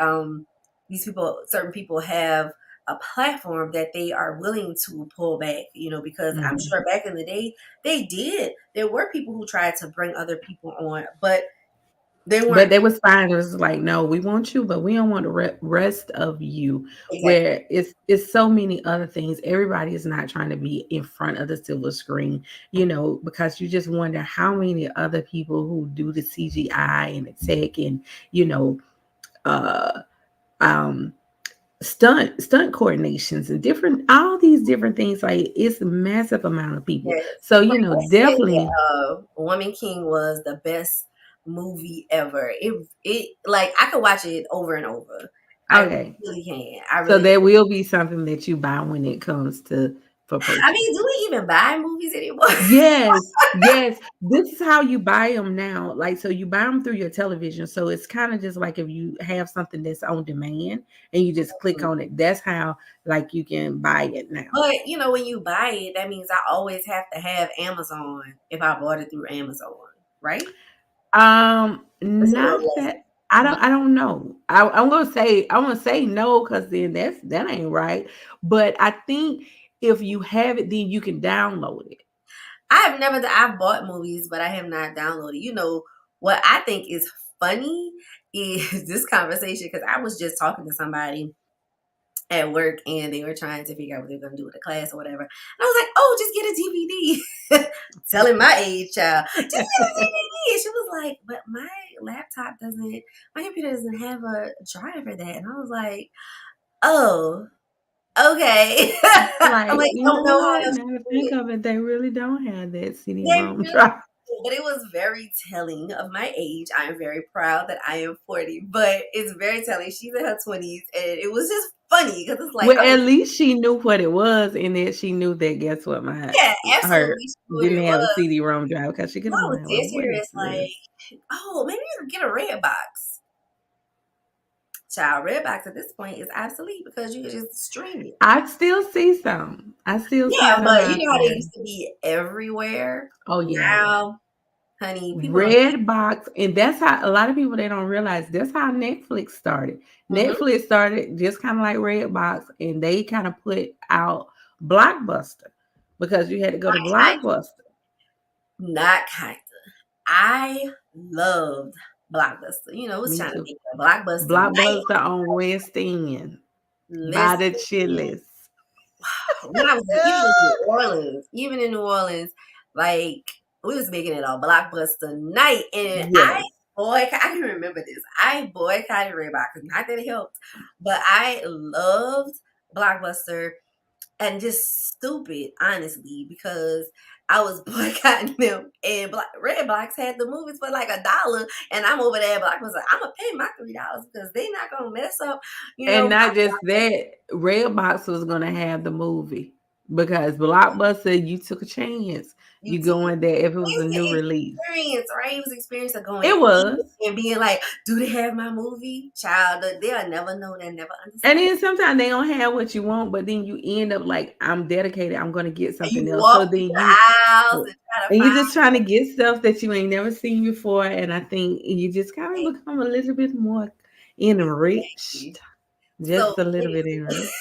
certain people have a platform that they are willing to pull back, because I'm Mhm. sure back in the day they did. There were people who tried to bring other people on, but they But weren't they was fine. It was like, no, we want you, but we don't want the rest of you. exactly Where it's so many other things. Everybody is not trying to be in front of the silver screen, because you just wonder how many other people who do the CGI and the tech and uh um stunt coordinations and different all these different things. Like it's a massive amount of people. yes. So But they said definitely. that Woman King was the best movie ever. It like I could watch it over and over. I Okay. really can. I So really there will be something that you buy when it comes to for I purchase. mean, do we even buy movies anymore? Yes, yes. This is how you buy them now. Like, so you buy them through your television. So it's kind of just like if you have something that's on demand and you just click on it. That's how like you can buy it now. But when you buy it, that means I always have to have Amazon if I bought it through Amazon, right? It's a little Not less. that I don't know. I'm gonna say no because then that ain't right. But I think if you have it, then you can download it. I've bought movies, but I have not downloaded. What I think is funny is this conversation because I was just talking to somebody at work and they were trying to figure out what they were going to do with the class or whatever. And I was like, oh, just get a DVD. Telling my age child, just get a DVD. And she was like, but my computer doesn't have a drive for that. And I was like, oh. Okay. I'm Like, like, you don't know know how what? to Now to do think it. of it, they really don't have that They CD-ROM really drive. do, but it was very telling of my age. I am very proud that I am 40, but it's very telling. She's in her 20s, and it was just funny because it's like, Well, oh, at least she knew what it was, and that she knew that. Guess what? yeah, Her absolutely, she knew what didn't it have a was. CD-ROM drive because she could What have I been was like, "Well, dead what is serious, this?" like, oh, maybe you could get a red box. Child, red box at this point is obsolete because you can just stream it. I still see some. I still see Yeah, some but you out know how they there. used to be everywhere? Oh yeah. Now, honey, people don't. Red box, and that's how a lot of people they don't realize that's how Netflix started. Mhm. Netflix started just kind of like Red box, and they kind of put out Blockbuster because you had to go to Blockbuster. Not kind of. I loved Blockbuster. You know, it was Me trying to too. make a Blockbuster night. Blockbuster on West End by the Listen, Chili's. when I was even in New Orleans, like we was making it a Blockbuster night, and Yes. I can remember this. I boycotted Redbox, not that it helped, but I loved Blockbuster and just stupid, honestly, because I was boycotting them, and Redbox had the movies for like $1, and I'm over there. Block was like, I'm gonna pay my $3 because they not gonna mess up, And my not just that, Redbox was gonna have the movie because Blockbuster, you took a chance. you You did. go in there if it was a new It's release. experience, right? It was experience of going It in was. and being like, "Do they have my movie?" Child, they'll never know. They'll never And understand. then sometimes they don't have what you want, but then you end up like, I'm dedicated. I'm gonna get And you something else. So walk through then the you aisles and try to and you're find just trying to get stuff that you ain't never seen before. And I think you just kind of become a little bit more exactly. enriched. So, Just a little bit enriched.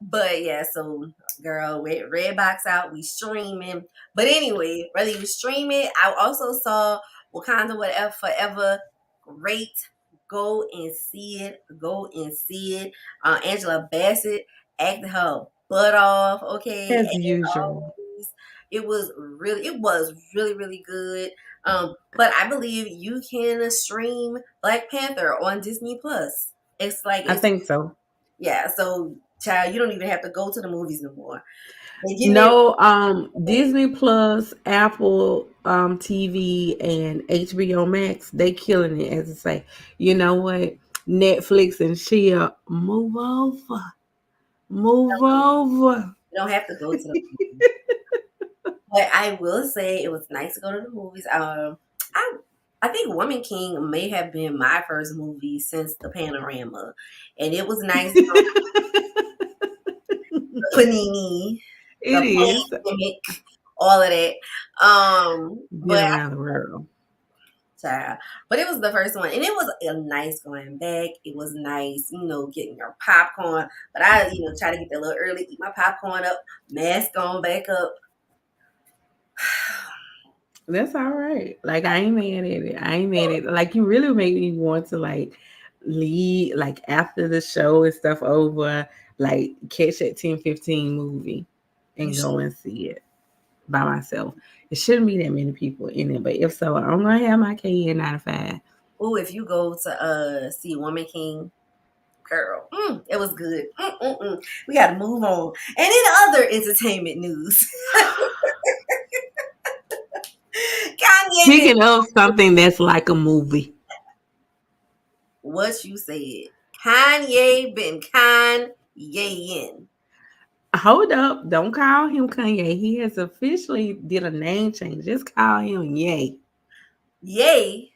but yeah, so girl, with Redbox out, we streaming. But anyway, whether you stream it, I also saw Wakanda Whatever Forever. Great. Go and see it. Go and see it. Angela Bassett acted her butt off. Okay, As as usual. always, it was really, really good. But I believe you can stream Black Panther on Disney Plus. It's like I it's think so. yeah, so child, you don't even have to go to the movies no more. They're getting it. No, Disney Plus, Apple TV, and HBO Max, they killing it. As I say, you know what? Netflix and Shia, move over. You don't have to go to the movies. But I will say it was nice to go to the movies. I I think Woman King may have been my first movie since the Panorama, and it was nice. The panini, It the is. pandemic, all of that. Been But around the world. child. But it was the first one, and it was a nice going back. It was nice, getting your popcorn. But I, try to get there a little early, eat my popcorn up, mask on back up. That's all right. Like I ain't mad at it. I ain't mad at it. Like you really make me want to like leave like after the show and stuff over, like catch that 10-15 movie You and should. go and see it by myself. It shouldn't be that many people in it, but if so, I'm gonna have my key in 9 to 5. Oh, if you go to see Woman King, girl, it was good. We got to move on. And in other entertainment news, Kanye been Speaking of something that's like a movie. what you said. Kanye been Kanye-ing. Hold up, don't call him Kanye. He has officially did a name change. Just call him Yay. Yay.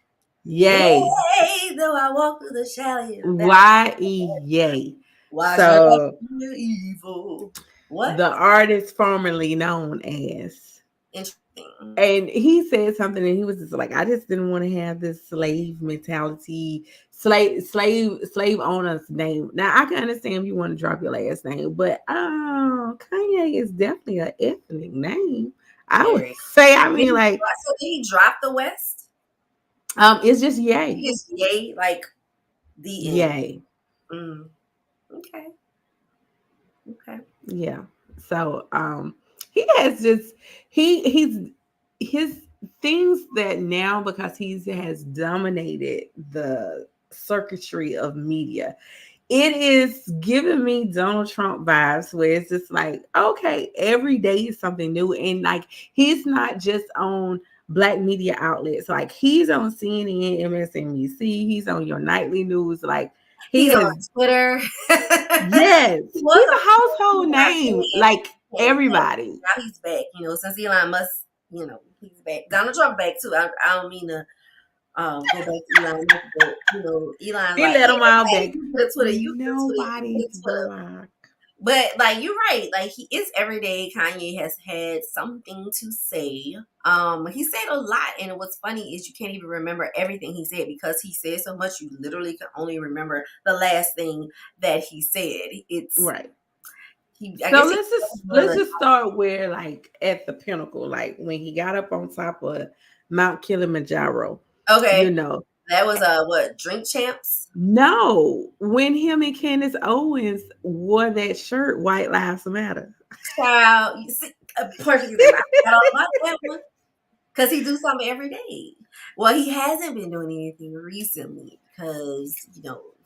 Yay. Yay, though I walk through the valley of the valley. Yay. Why should I So fear evil? What? the artist formerly known as, Interesting. and he said something and he was just like, I just didn't want to have this slave mentality, slave owner's name. Now I can understand if you want to drop your last name, but Kanye is definitely an ethnic name. I would Very. say, I mean, like, So did he drop the West? it's just Yay. Is yay like the end? Yay. Mm, okay. Okay. Yeah. So he has just he's his things that now because he has dominated the circuitry of media. it is giving me Donald Trump vibes where it's just like, okay, every day is something new. And like, he's not just on black media outlets, like, he's on CNN, MSNBC, he's on your nightly news. Like, he He's on has, Twitter. yes, He he's was a on household name, like came back. everybody. Now he's back. Since Elon Musk, he's back. Donald Trump back too. I don't mean to go back to Elon Musk, but Elon's He like, let them all yeah, back. okay, you get a Twitter, you get a Twitter, you Nobody's get a Twitter. block. But like you're right, like he is every day. Kanye has had something to say. He said a lot, and what's funny is you can't even remember everything he said because he said so much. You literally can only remember the last thing that he said. It's Right. he. I So guess he. let's just start where, like, at the pinnacle, like when he got up on top of Mount Kilimanjaro. You Okay, know, that was what Drink Champs. no, when him and Candace Owens wore that shirt, White Lives Matter. Child, you see, a perfect example. I forgot all about that one because he do something every day. Well, he hasn't been doing anything recently because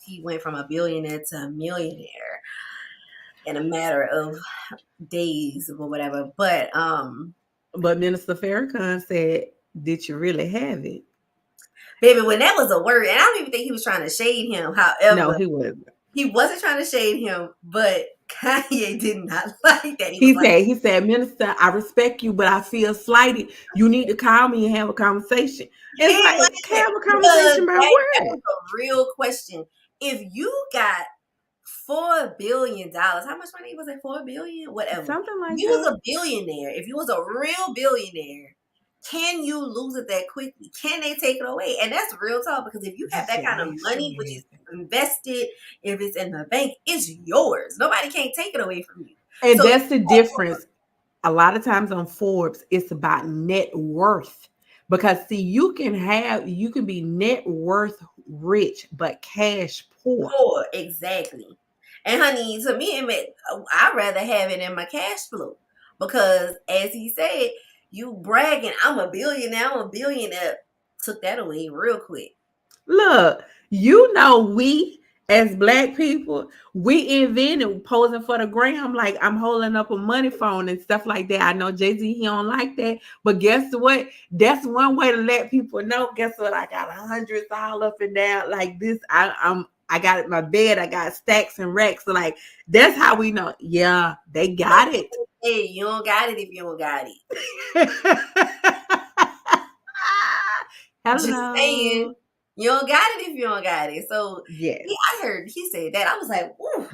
he went from a billionaire to a millionaire in a matter of days or whatever. But But Minister Farrakhan said, "Did you really have it?" baby, when that was a word, and I don't even think he was trying to shade him. No, However, he wasn't. he wasn't trying to shade him, but Kanye did not like that. He was like, He said, Minister, I respect you, but I feel slighted. You need to call me and have a conversation. It's he like, wasn't have a because conversation about that what? was a real question. If you got $4 billion, how much money was it? 4 billion, whatever. Something like You was that. a billionaire. If you was a real billionaire, can you lose it that quickly? Can they take it away? And that's real talk because if you have that kind of Yes, money, which is yes. invested, if it's in the bank, it's yours. Nobody can't take it away from you. And So that's the difference. A lot of times on Forbes, it's about net worth. Because see, you can be net worth rich, but cash poor. poor, exactly. And honey, to me, I'd rather have it in my cash flow because, as he said, you bragging, I'm a billionaire, I'm a billionaire, took that away real quick. Look, we as black people, we invented posing for the gram, like I'm holding up a money phone and stuff like that. I know Jay-Z, he don't like that, but guess what? That's one way to let people know. Guess what? I got hundreds all up and down like this. I got it in my bed. I got stacks and racks. So like that's how we know. Yeah, they got it. Hey, you don't got it if you don't got it. Just saying, Hello. you don't got it if you don't got it. So, Yes. yeah, I heard he said that. I was like, ooh,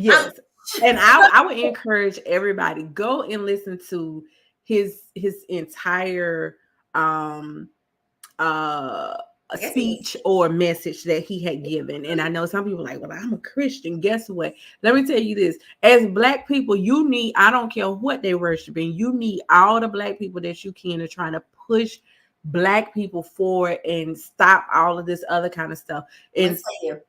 I'm, Yes. And I would encourage everybody, go and listen to his entire um uh I guess it was speech or message that he had given. And I know some people are like, well, I'm a Christian. Guess what? Let me tell you this. As black people, you need, I don't care what they worshiping, you need all the black people that you can to try to push black people forward and stop all of this other kind of stuff. I'm And saying,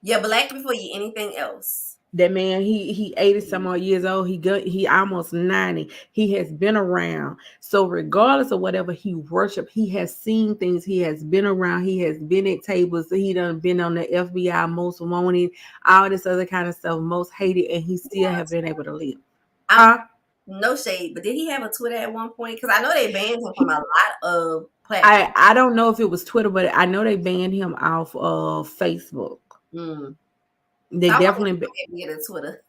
yeah, black before you anything else. that man, he 80 some odd years old. He almost 90. He has been around. So regardless of whatever he worship, he has seen things. He has been around. He has been at tables. He done been on the FBI most wanted, all this other kind of stuff, most hated, and he still have been able to live. I'm Huh? no shade, but did he have a Twitter at one point? Because I know they banned him from a lot of platforms. I don't know if it was Twitter, but I know they banned him off of Facebook. Mm. They So I want definitely to get a Twitter.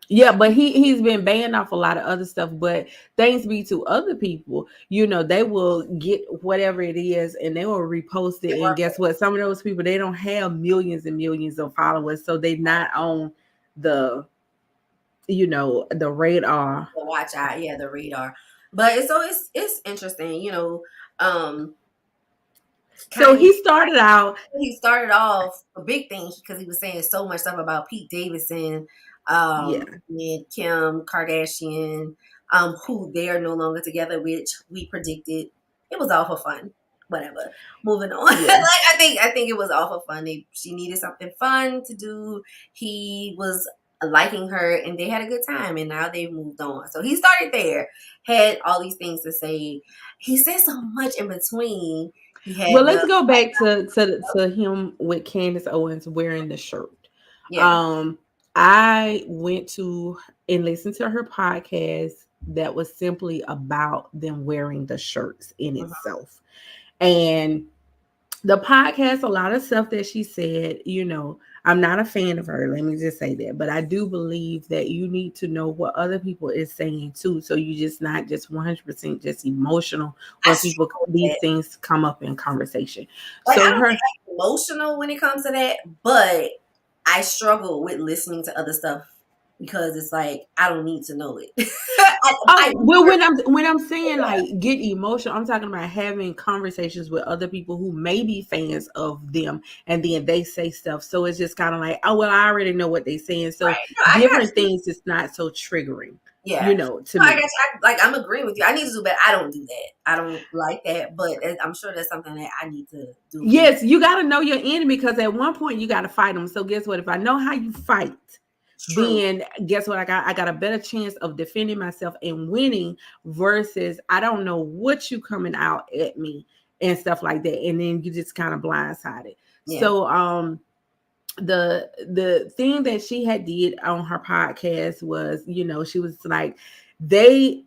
Yeah, but he's been banned off a lot of other stuff. But thanks be to other people, they will get whatever it is and they will repost it. And guess what? Some of those people, they don't have millions and millions of followers, so they not on the the radar. The watch out, yeah, the radar. But it's interesting, um, So Kanye. He started off a big thing because he was saying so much stuff about Pete Davidson, yeah, and Kim Kardashian, who they are no longer together, which we predicted. It was all for fun. Whatever. Moving on. Like yeah. I think it was all for fun. She needed something fun to do. He was liking her and they had a good time and now they've moved on. So he started there, had all these things to say. He said so much in between. He Well, had let's the go back to him with Candace Owens wearing the shirt. Yeah. Um, I went to and listened to her podcast that was simply about them wearing the shirts in Mhm. itself. And the podcast, a lot of stuff that she said, I'm not a fan of her. Let me just say that. But I do believe that you need to know what other people is saying too. So you just not just 100% just emotional I when people, struggle with these that. things come up in conversation. Like, I So don't think her, I'm emotional when it comes to that, but I struggle with listening to other stuff because it's like I don't need to know it. I oh, well, when I'm saying like get emotional, I'm talking about having conversations with other people who may be fans of them, and then they say stuff. So it's just kind of like, oh well, I already know what they're saying. So right. No, I got different you. things is not so triggering, Yeah. to No, I got me. you. I'm agreeing with you. I need to do better. I don't do that. I don't like that, but I'm sure that's something that I need to do more. Yes, you got to know your enemy because at one point you got to fight them. So guess what? If I know how you fight, True. then guess what? I got a better chance of defending myself and winning versus I don't know what you coming out at me and stuff like that, and then you just kind of blindsided. Yeah. So the thing that she had did on her podcast was, she was like,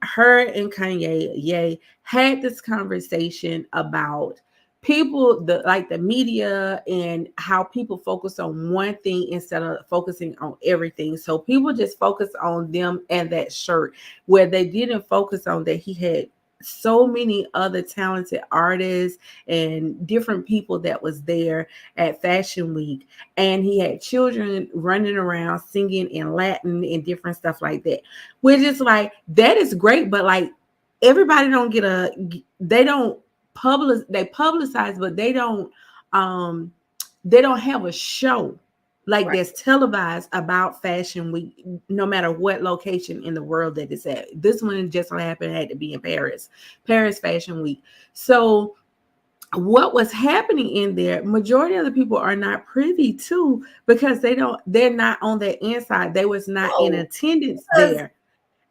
her and Kanye, yay, had this conversation about people, the media, and how people focus on one thing instead of focusing on everything. So people just focus on them and that shirt, where they didn't focus on that he had so many other talented artists and different people that was there at Fashion Week, and he had children running around singing in Latin and different stuff like that. Which is like, that is great, but like everybody don't get they don't they publicize, but they don't have a show like Right. that's televised about Fashion Week, no matter what location in the world that it's at. This one just so happened had to be in Paris Fashion Week. So what was happening in there, majority of the people are not privy to, because they're not on the inside. They was not in No, attendance because there.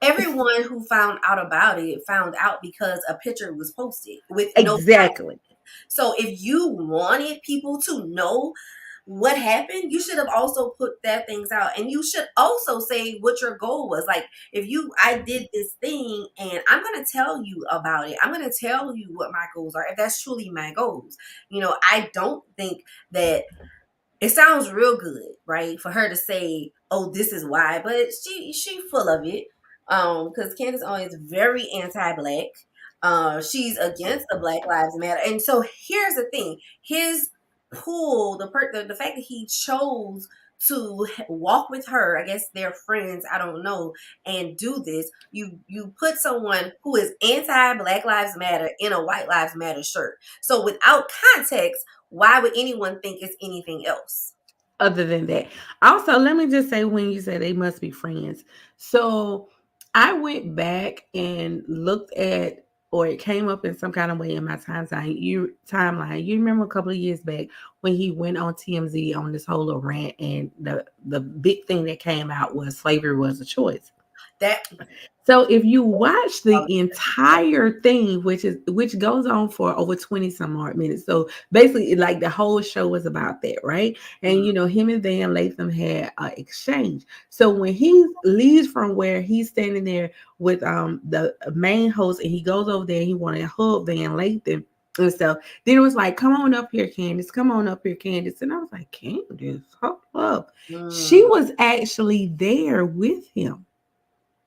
everyone who found out about it found out because a picture was posted with no. Exactly. So if you wanted people to know what happened, you should have also put that things out, and you should also say what your goal was. Like, if I did this thing and I'm going to tell you about it, I'm going to tell you what my goals are, if that's truly my goals. I don't think that it sounds real good, right? For her to say, "Oh, this is why," but she full of it. Because Candace Owens is very anti-black. She's against the Black Lives Matter, and so here's the thing: his pool, the fact that he chose to walk with her, I guess they're friends, I don't know, and do this. You put someone who is anti Black Lives Matter in a White Lives Matter shirt. So without context, why would anyone think it's anything else? Other than that, also let me just say, when you said they must be friends, so I went back and looked at, or it came up in some kind of way in my timeline. You remember a couple of years back when he went on TMZ on this whole little rant, and the big thing that came out was slavery was a choice. That So if you watch the entire thing, which goes on for over 20 some odd minutes. So basically, like, the whole show was about that, right? And him and Van Latham had an exchange. So when he leaves from where he's standing there with the main host, and he goes over there, he wanted to hug Van Latham and stuff. Then it was like, come on up here, Candace. Come on up here, Candace. And I was like, Candace, hold up. She mm, was actually there with him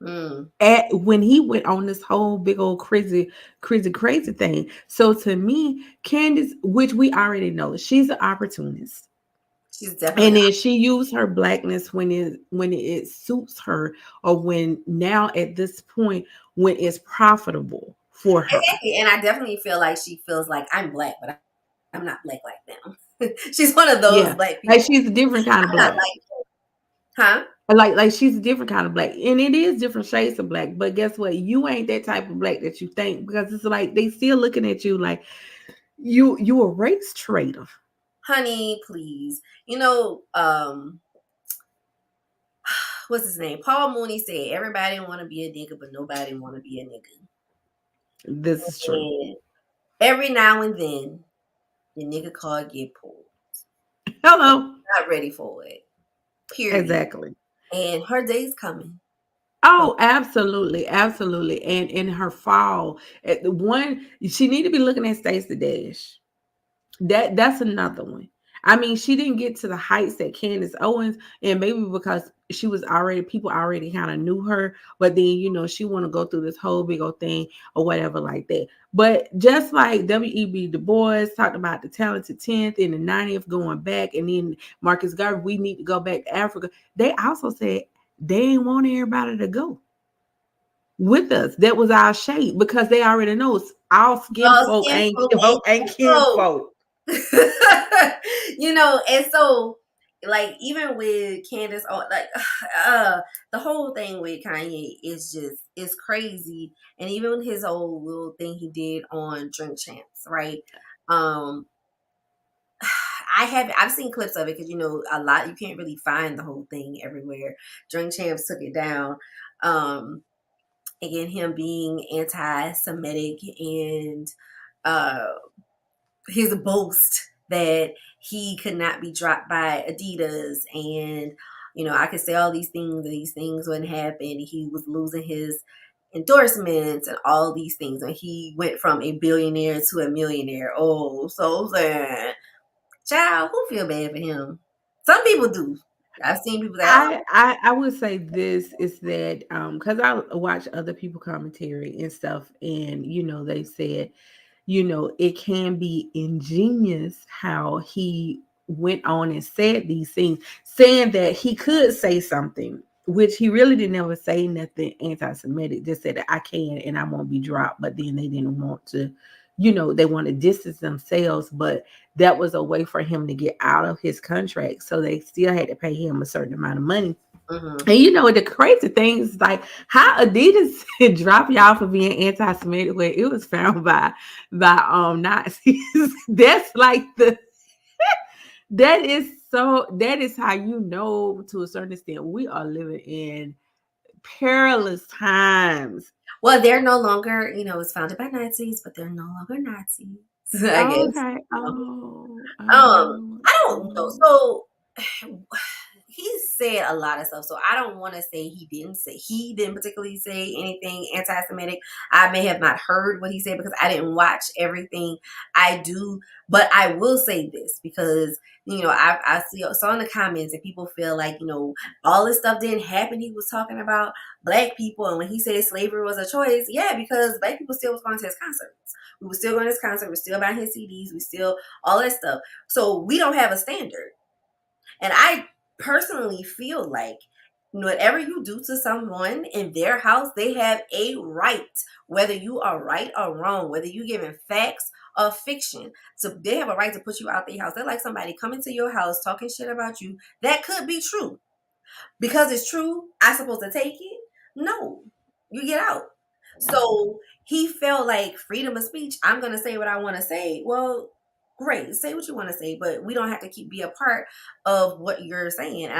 mm. at when he went on this whole big old crazy thing. So to me, Candace, which we already know, she's an opportunist. She's definitely And then she used her blackness when it suits her, or when now at this point when it's profitable for her. exactly, and I definitely feel like she feels like I'm black, but I'm not black like them. She's one of those Yeah. black Like people. she's a different kind of I'm not black. like, huh? Like she's a different kind of black. And it is different shades of black. But guess what? You ain't that type of black that you think, because it's like they still looking at you like you a race traitor. Honey, please. What's his name? Paul Mooney said everybody want to be a nigga, but nobody want to be a nigga. This is true. And every now and then, the nigga card get pulled. Hello. Not ready for it. Period. Exactly. And her day's coming. So Oh, absolutely, absolutely. And in her fall, at the one she need to be looking at Stacey Dash. That's another one. I mean, she didn't get to the heights that Candace Owens, and maybe because she was already people already kind of knew her, but then she want to go through this whole big old thing or whatever like that. But just like W.E.B. Du Bois talked about the talented 10th and the 90th going back, and then Marcus Garvey, we need to go back to Africa. They also said they ain't want everybody to go with us. That was our shape because they already know all skin all folk skin ain't folk ain't ain't kin kin folk. folk. And so like even with Candace, like the whole thing with Kanye is crazy, and even his old little thing he did on Drink Champs, right? Um, I've seen clips of it because a lot you can't really find the whole thing everywhere. Drink Champs took it down. Um, Again, him being anti-Semitic and uh his boast that he could not be dropped by Adidas, and I could say all these things and these things wouldn't happen. He was losing his endorsements and all these things, and he went from a billionaire to a millionaire. Oh, so sad. Child, who feel bad for him? Some people do. I've seen people say, "Oh, I would say this is that because I watch other people commentary and stuff, and they said it can be ingenious how he went on and said these things, saying that he could say something, which he really didn't ever say nothing anti-Semitic, just said that I can and I won't be dropped. But then they didn't want to, they want to distance themselves, but that was a way for him to get out of his contract. So they still had to pay him a certain amount of money. mm-hmm. And the crazy thing is like how Adidas drop y'all for being anti-Semitic where it was found by Nazis. That's like that is how to a certain extent we are living in perilous times. Well, they're no longer, it's founded by Nazis, but they're no longer Nazis, I guess. Okay. Um, Oh, I don't know. oh. So he said a lot of stuff. So I don't want to say he didn't particularly say anything anti-Semitic. I may have not heard what he said because I didn't watch everything. I do, but I will say this because I saw in the comments and people feel like all this stuff didn't happen. He was talking about black people, and when he said slavery was a choice, yeah, because black people still was going to his concerts. We were still going to his concert. We're still buying his CDs. We still all that stuff. So we don't have a standard. And I personally feel like whatever you do to someone in their house, they have a right, whether you are right or wrong, whether you're giving facts or fiction. So they have a right to put you out their house. They're like somebody coming to your house talking shit about you. That could be true. Because it's true, I supposed to take it? No. You get out. So he felt like freedom of speech. I'm gonna say what I want to say. Well, great, say what you want to say, but we don't have to keep be a part of what you're saying. And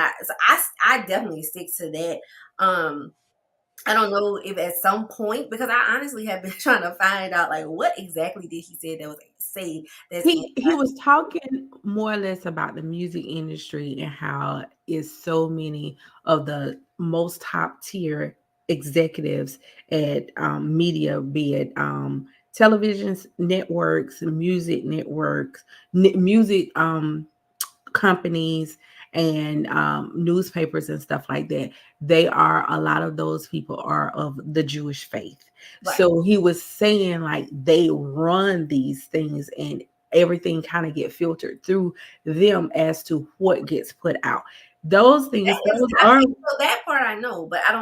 I definitely stick to that. I don't know if at some point, because I honestly have been trying to find out like what exactly did he say that was say that's He was talking more or less about the music industry and how is so many of the most top tier executives at media, be it television networks, music networks, music companies and newspapers and stuff like that. They are a lot of those people are of the Jewish faith. right. So he was saying like they run these things and everything kind of get filtered through them as to what gets put out. Those things, those I are think so that part I know, but I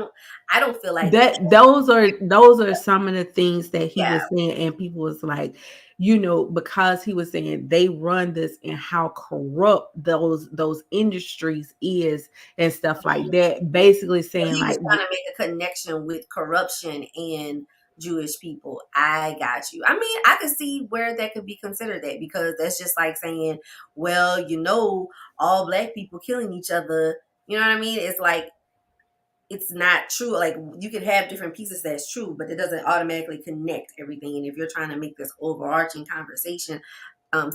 don't feel like that those are some of the things that he yeah. was saying, and people was like, because he was saying they run this and how corrupt those industries is and stuff like that, basically So saying he was like trying to make a connection with corruption and Jewish people. I got you. I mean, I could see where that could be considered that because that's just like saying, well, all black people killing each other. You know what I mean? It's like it's not true. Like you can have different pieces that's true, but it doesn't automatically connect everything. And if you're trying to make this overarching conversation,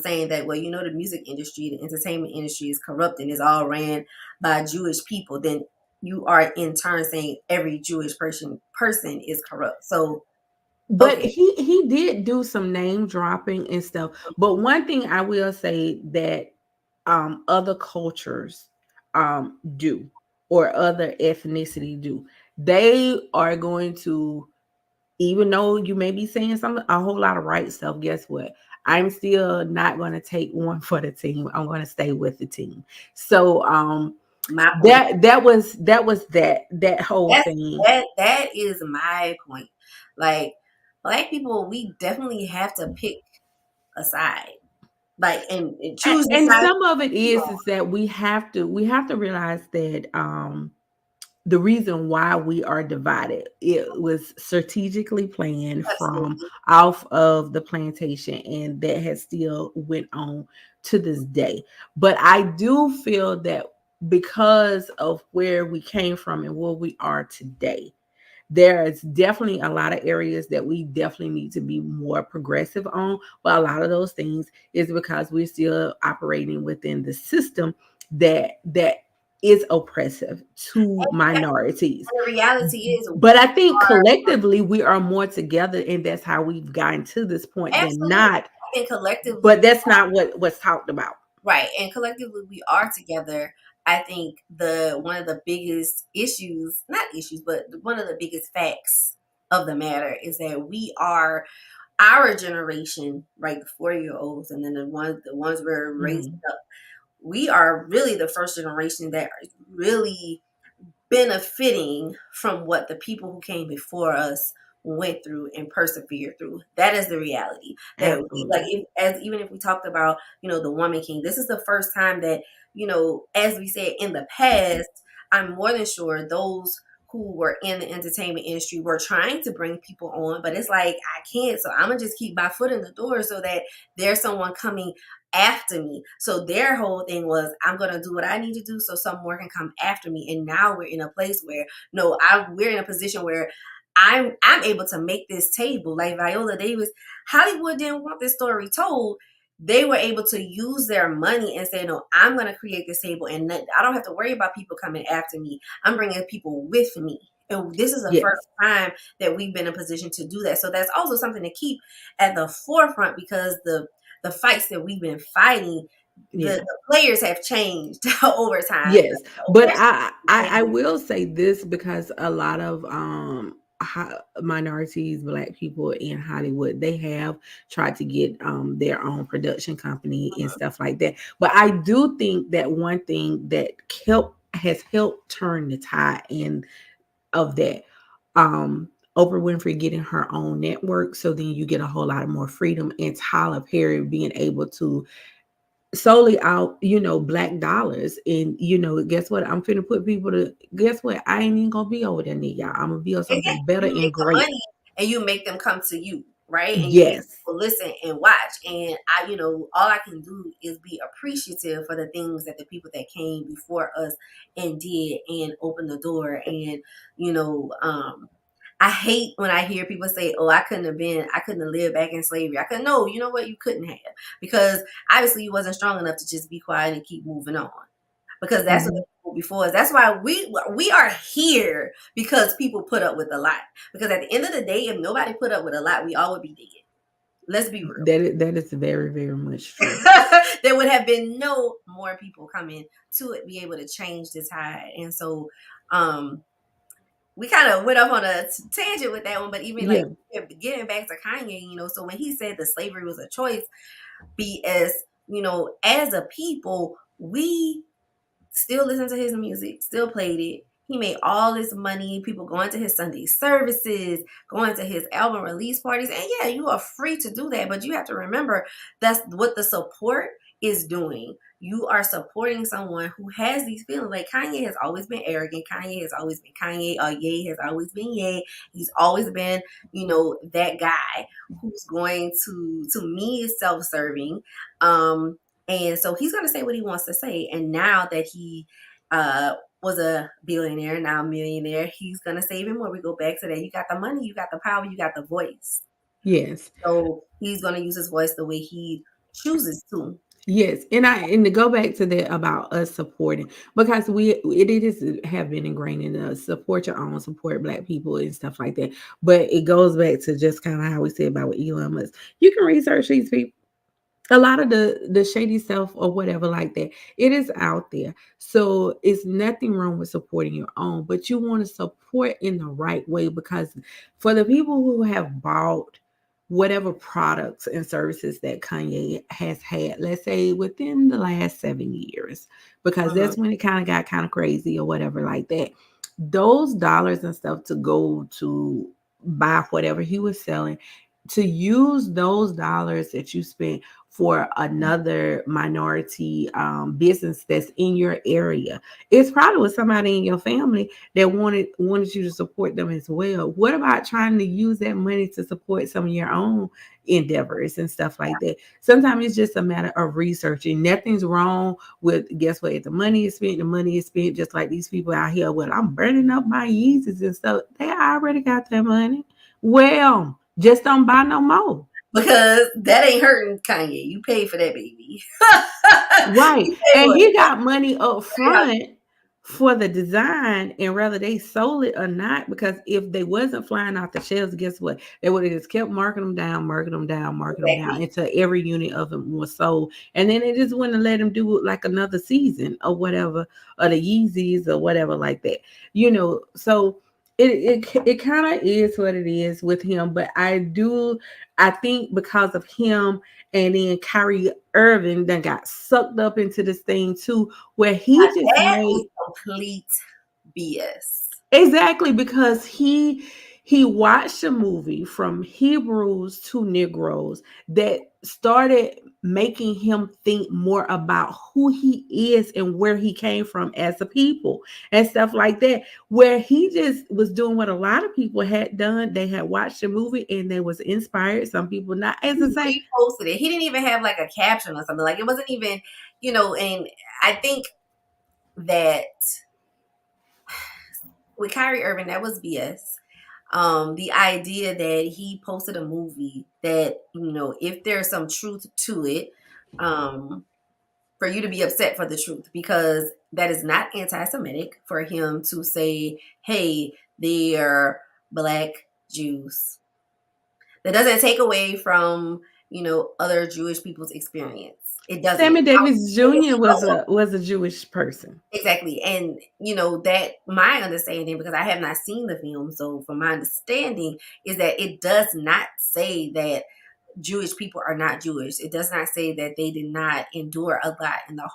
saying that, well, the music industry, the entertainment industry is corrupt and is all ran by Jewish people, then you are in turn saying every Jewish person is corrupt. So But okay, he did do some name dropping and stuff. But one thing I will say that other cultures do, or other ethnicity do, they are going to, even though you may be saying some a whole lot of right stuff, guess what? I'm still not going to take one for the team. I'm going to stay with the team. So my point. that whole That's thing. that is my point. Like black people, we definitely have to pick a side, like and choose the And side some of it we is that we have to realize that the reason why we are divided, it was strategically planned from Absolutely. off of the plantation, and that has still went on to this day. But I do feel that because of where we came from and where we are today, there is definitely a lot of areas that we definitely need to be more progressive on. But a lot of those things is because we're still operating within the system that is oppressive to And minorities. the reality is, But I think are collectively we are more together, and that's how we've gotten to this point than absolutely, not. and collectively, But that's not what's talked about. right, and collectively we are together. I think the one of the biggest issues, not issues, but one of the biggest facts of the matter is that we are our generation, right, the 4-year olds, and then the ones we're raising Mhm. up. We are really the first generation that is really benefiting from what the people who came before us went through and persevered through. That is the reality. That we, like, Absolutely. as even if we talked about, the woman king, this is the first time that, as we said in the past, I'm more than sure those who were in the entertainment industry were trying to bring people on, but it's like I can't, so I'm gonna just keep my foot in the door so that there's someone coming after me. So their whole thing was, I'm gonna do what I need to do so some more can come after me. And now we're in a place where no, we're in a position where I'm able to make this table. Like Viola Davis, Hollywood didn't want this story told. They were able to use their money and say, no, I'm going to create this table, and I don't have to worry about people coming after me. I'm bringing people with me. And this is the first Yes. time that we've been in a position to do that. So that's also something to keep at the forefront, because the fights that we've been fighting, the Yeah. players have changed over time. Yes, The but oppression I changed. will say this, because a lot of minorities, black people in Hollywood, they have tried to get their own production company and Mhm. stuff like that. But I do think that one thing that has helped turn the tide in of that, Oprah Winfrey getting her own network, so then you get a whole lot of more freedom, and Tyler Perry being able to solely out, black dollars. And guess what? I'm finna put people to, guess what? I ain't even gonna be over there near y'all. I'm gonna be on something Exactly. better You and make the great. money and you make them come to you, right? And you make Yes. people listen and watch. And all I can do is be appreciative for the things that the people that came before us and did and opened the door. And, you know, um, I hate when I hear people say, "Oh, I couldn't have lived back in slavery. I couldn't." No, you know what? You couldn't have, because obviously you wasn't strong enough to just be quiet and keep moving on, because that's what the Mhm. people before us. That's why we are here, because people put up with a lot. Because at the end of the day, if nobody put up with a lot, we all would be dead. Let's be real. That is very, very much true. There would have been no more people coming to it, be able to change the tide. And so, um, we kind of went off on a tangent with that one, but even like Yeah. getting back to Kanye, so when he said that slavery was a choice, BS, as a people, we still listen to his music, still played it. He made all this money, people going to his Sunday services, going to his album release parties. And yeah, you are free to do that, but you have to remember that's what the support is doing. You are supporting someone who has these feelings. Like Kanye has always been arrogant. Kanye has always been Kanye. Ye has always been Ye. He's always been, that guy who's going to me is self-serving. And so he's going to say what he wants to say. And now that he uh, was a billionaire, now a millionaire, he's going to say even more. We go back to that. You got the money, you got the power, you got the voice. Yes. So he's going to use his voice the way he chooses to. Yes, and to go back to that about us supporting, because it is have been ingrained in us, support your own, support black people and stuff like that. But it goes back to just kind of how we said about with Elon Musk. You can research these people, a lot of the shady stuff or whatever like that, it is out there. So it's nothing wrong with supporting your own, but you want to support in the right way, because for the people who have bought whatever products and services that Kanye has had, let's say within the last 7 years, because Mhm. that's when it kind of got kind of crazy or whatever like that, those dollars and stuff to go to buy whatever he was selling, to use those dollars that you spent for another minority business that's in your area. It's probably with somebody in your family that wanted you to support them as well. What about trying to use that money to support some of your own endeavors and stuff like that? Sometimes it's just a matter of researching. Nothing's wrong with, guess what? If the money is spent, the money is spent, just like these people out here. Well, I'm burning up my Yeezys and stuff. They already got their money. Well, just don't buy no more. Because that ain't hurting Kanye. You paid for that, baby. Right. You paid And for he it. got money up front for the design, and whether they sold it or not, because if they wasn't flying off the shelves, guess what? They would have just kept marking them down, marking them down, marking them down Exactly. until every unit of them was sold. And then they just wouldn't let them do it like another season or whatever, or the Yeezys or whatever like that. So it kind of is what it is with him. But I think because of him, and then Kyrie Irving then got sucked up into this thing too, where Now, he just that was made complete BS. exactly, because he watched a movie from Hebrews to Negroes that started making him think more about who he is and where he came from as a people and stuff like that, where he just was doing what a lot of people had done. They had watched the movie and they was inspired, some people not, as He I say. reposted it. He didn't even have like a caption or something. Like it wasn't even, and I think that with Kyrie Irving, that was BS. The idea that he posted a movie that, if there's some truth to it, um, for you to be upset for the truth, because that is not anti-Semitic for him to say, hey, they're black Jews. That doesn't take away from, other Jewish people's experience. It doesn't. Sammy Davis If Jr. he was a Jewish person. Exactly. And that my understanding, because I have not seen the film, so from my understanding is that it does not say that Jewish people are not Jewish. It does not say that they did not endure a lot in the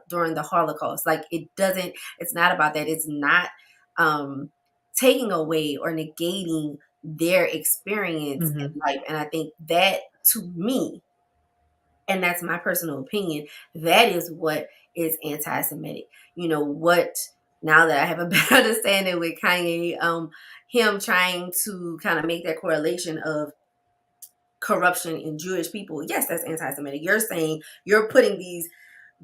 during the Holocaust. Like it doesn't. It's not about that. It's not um, taking away or negating their experience Hmm. in life. And I think that, to me, and that's my personal opinion, that is what is anti-Semitic. What, now that I have a better understanding with Kanye, him trying to kind of make that correlation of corruption in Jewish people. Yes, that's anti-Semitic. You're saying, you're putting these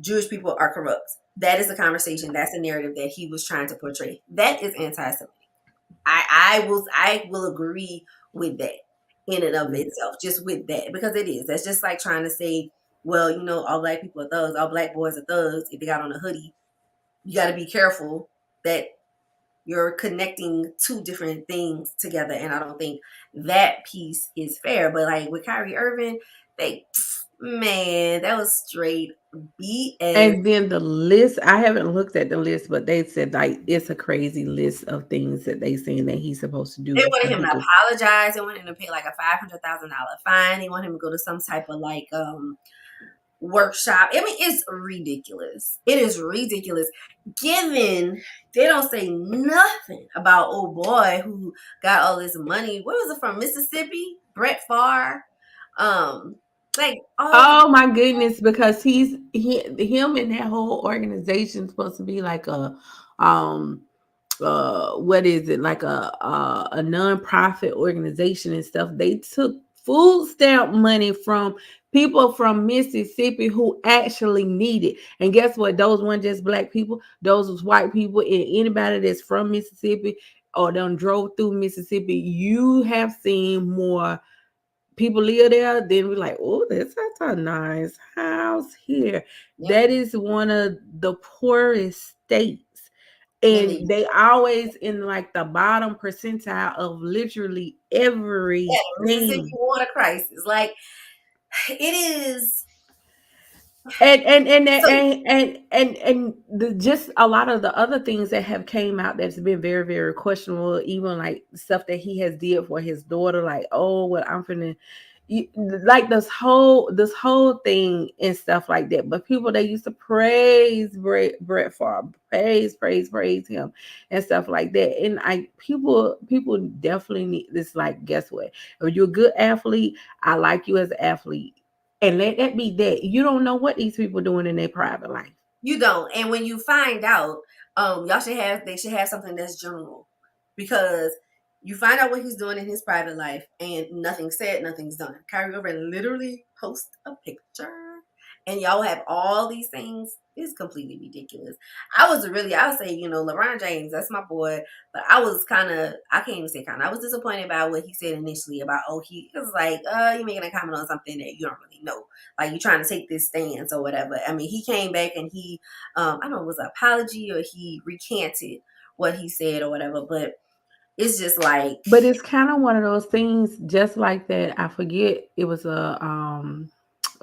Jewish people are corrupt. That is the conversation. That's the narrative that he was trying to portray. That is anti-Semitic. I will agree with that in and of itself, just with that, because it is. That's just like trying to say, well, all black people are thugs, all black boys are thugs. If they got on a hoodie, you got to be careful that you're connecting two different things together, and I don't think that piece is fair. But like with Kyrie Irving, they man, that was straight BS. And then the list, I haven't looked at the list, but they said like it's a crazy list of things that they saying that he's supposed to do They wanted before him he to could. apologize. They wanted him to pay like a $500,000 fine. They want him to go to some type of like workshop. I mean, it's ridiculous. It is ridiculous. Given they don't say nothing about old boy who got all this money. Where was it from? Mississippi? Brett Favre. Like all of Oh my goodness, because him and that whole organization supposed to be like a um what is it, like a non-profit organization and stuff. They took food stamp money from people from Mississippi who actually need it, and guess what, those weren't just black people, those was white people, and anybody that's from Mississippi or done drove through Mississippi, you have seen more people live there, then we're like, oh, that's a nice house here. Yeah, That is one of the poorest states. in the And they always in like the bottom percentile of literally yeah, Mississippi everything. water crisis. Like it is. So And just a lot of the other things that have came out that's been very very questionable, even like stuff that he has did for his daughter, like, oh well, I'm finna like this whole thing and stuff like that. But people, they used to praise Brett Favre, praise him and stuff like that. And I people definitely need this. Like, guess what, if you're a good athlete, I like you as an athlete, and let that be that. You don't know what these people doing in their private life. you don't. And when you find out, they should have something that's general, because you find out what he's doing in his private life and nothing's said, nothing's done. Kyrie Irving literally post a picture and y'all have all these things. It's completely ridiculous. I would say, LeBron James, that's my boy. But I can't even say kind of, I was disappointed by what he said initially about, he was like, you making a comment on something that you don't really know. Like, you trying to take this stance or whatever. I mean, he came back and he, I don't know, it was an apology or he recanted what he said or whatever. But it's just like, But it's kind of one of those things, just like that. I forget, it was a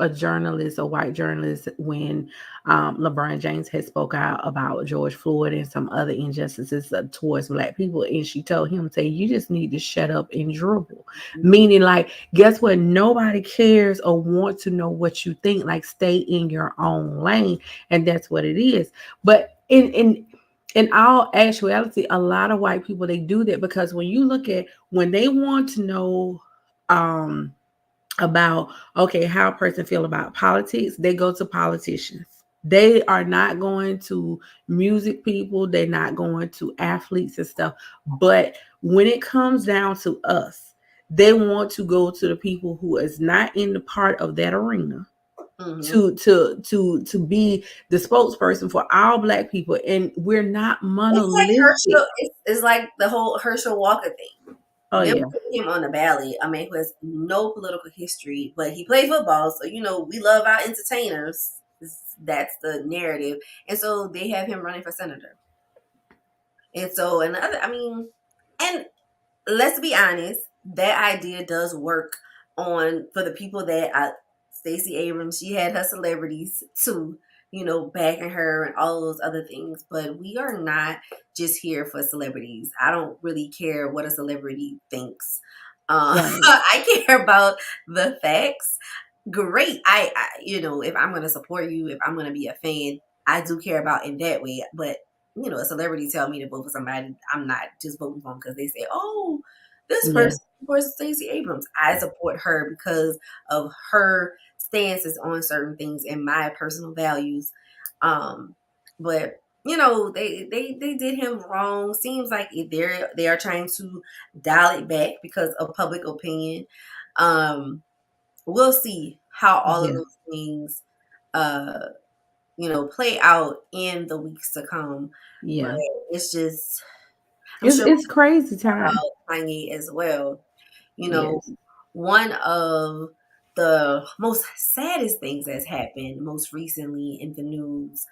journalist, a white journalist, when LeBron James had spoke out about George Floyd and some other injustices towards Black people, and she told him, "Say, you just need to shut up and dribble." Meaning, like, guess what? Nobody cares or want to know what you think. Like, stay in your own lane, and that's what it is. But in all actuality, a lot of white people, they do that because when you look at, when they want to know um about, okay, how a person feel about politics, they go to politicians. They are not going to music people, they're not going to athletes and stuff. But when it comes down to us, they want to go to the people who is not in the part of that arena, mm-hmm. to be the spokesperson for all Black people, and we're not It's like monolithic. Herschel. It's like the whole Herschel Walker thing. Oh Them yeah, putting him on the ballot, a man who has no political history, but he played football, so we love our entertainers. That's the narrative, and so they have him running for senator. And so another, I mean, and let's be honest, that idea does work on for the people that Stacey Abrams, she had her celebrities too, backing her and all those other things. But we are not just here for celebrities. I don't really care what a celebrity thinks. right. I care about the facts. Great. If I'm gonna support you, if I'm gonna be a fan, I do care about in that way. But a celebrity tell me to vote for somebody, I'm not just voting for them because they say, "Oh, this Yeah, person supports Stacey Abrams." I support her because of her stances on certain things and my personal values. But they did him wrong. Seems like they are trying to dial it back because of public opinion. Um, we'll see how all of yeah, those things uh play out in the weeks to come. But yeah. it's just, I'm It's sure it's crazy we'll time. talk about Kanye as well. you know Yes. One of the most saddest things that's happened most recently in the news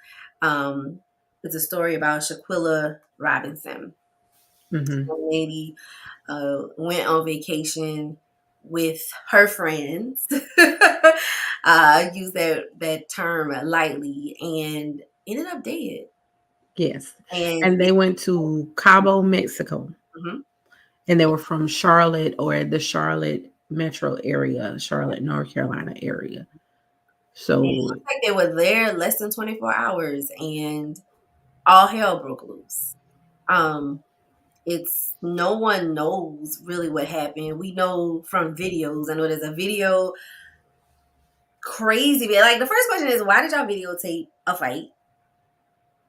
is a story about Shaquilla Robinson. Hmm. The lady went on vacation with her friends. Use that term lightly, and ended up dead. Yes. And And they went to Cabo, Mexico, mhm. and they were from Charlotte, or the Charlotte metro area, Charlotte, North Carolina area. It So, looks like they were there less than 24 hours, and all hell broke loose. Um, it's no one knows really what happened. We know from videos. I know there's a video, crazy. Like, the first question is, why did y'all videotape a fight?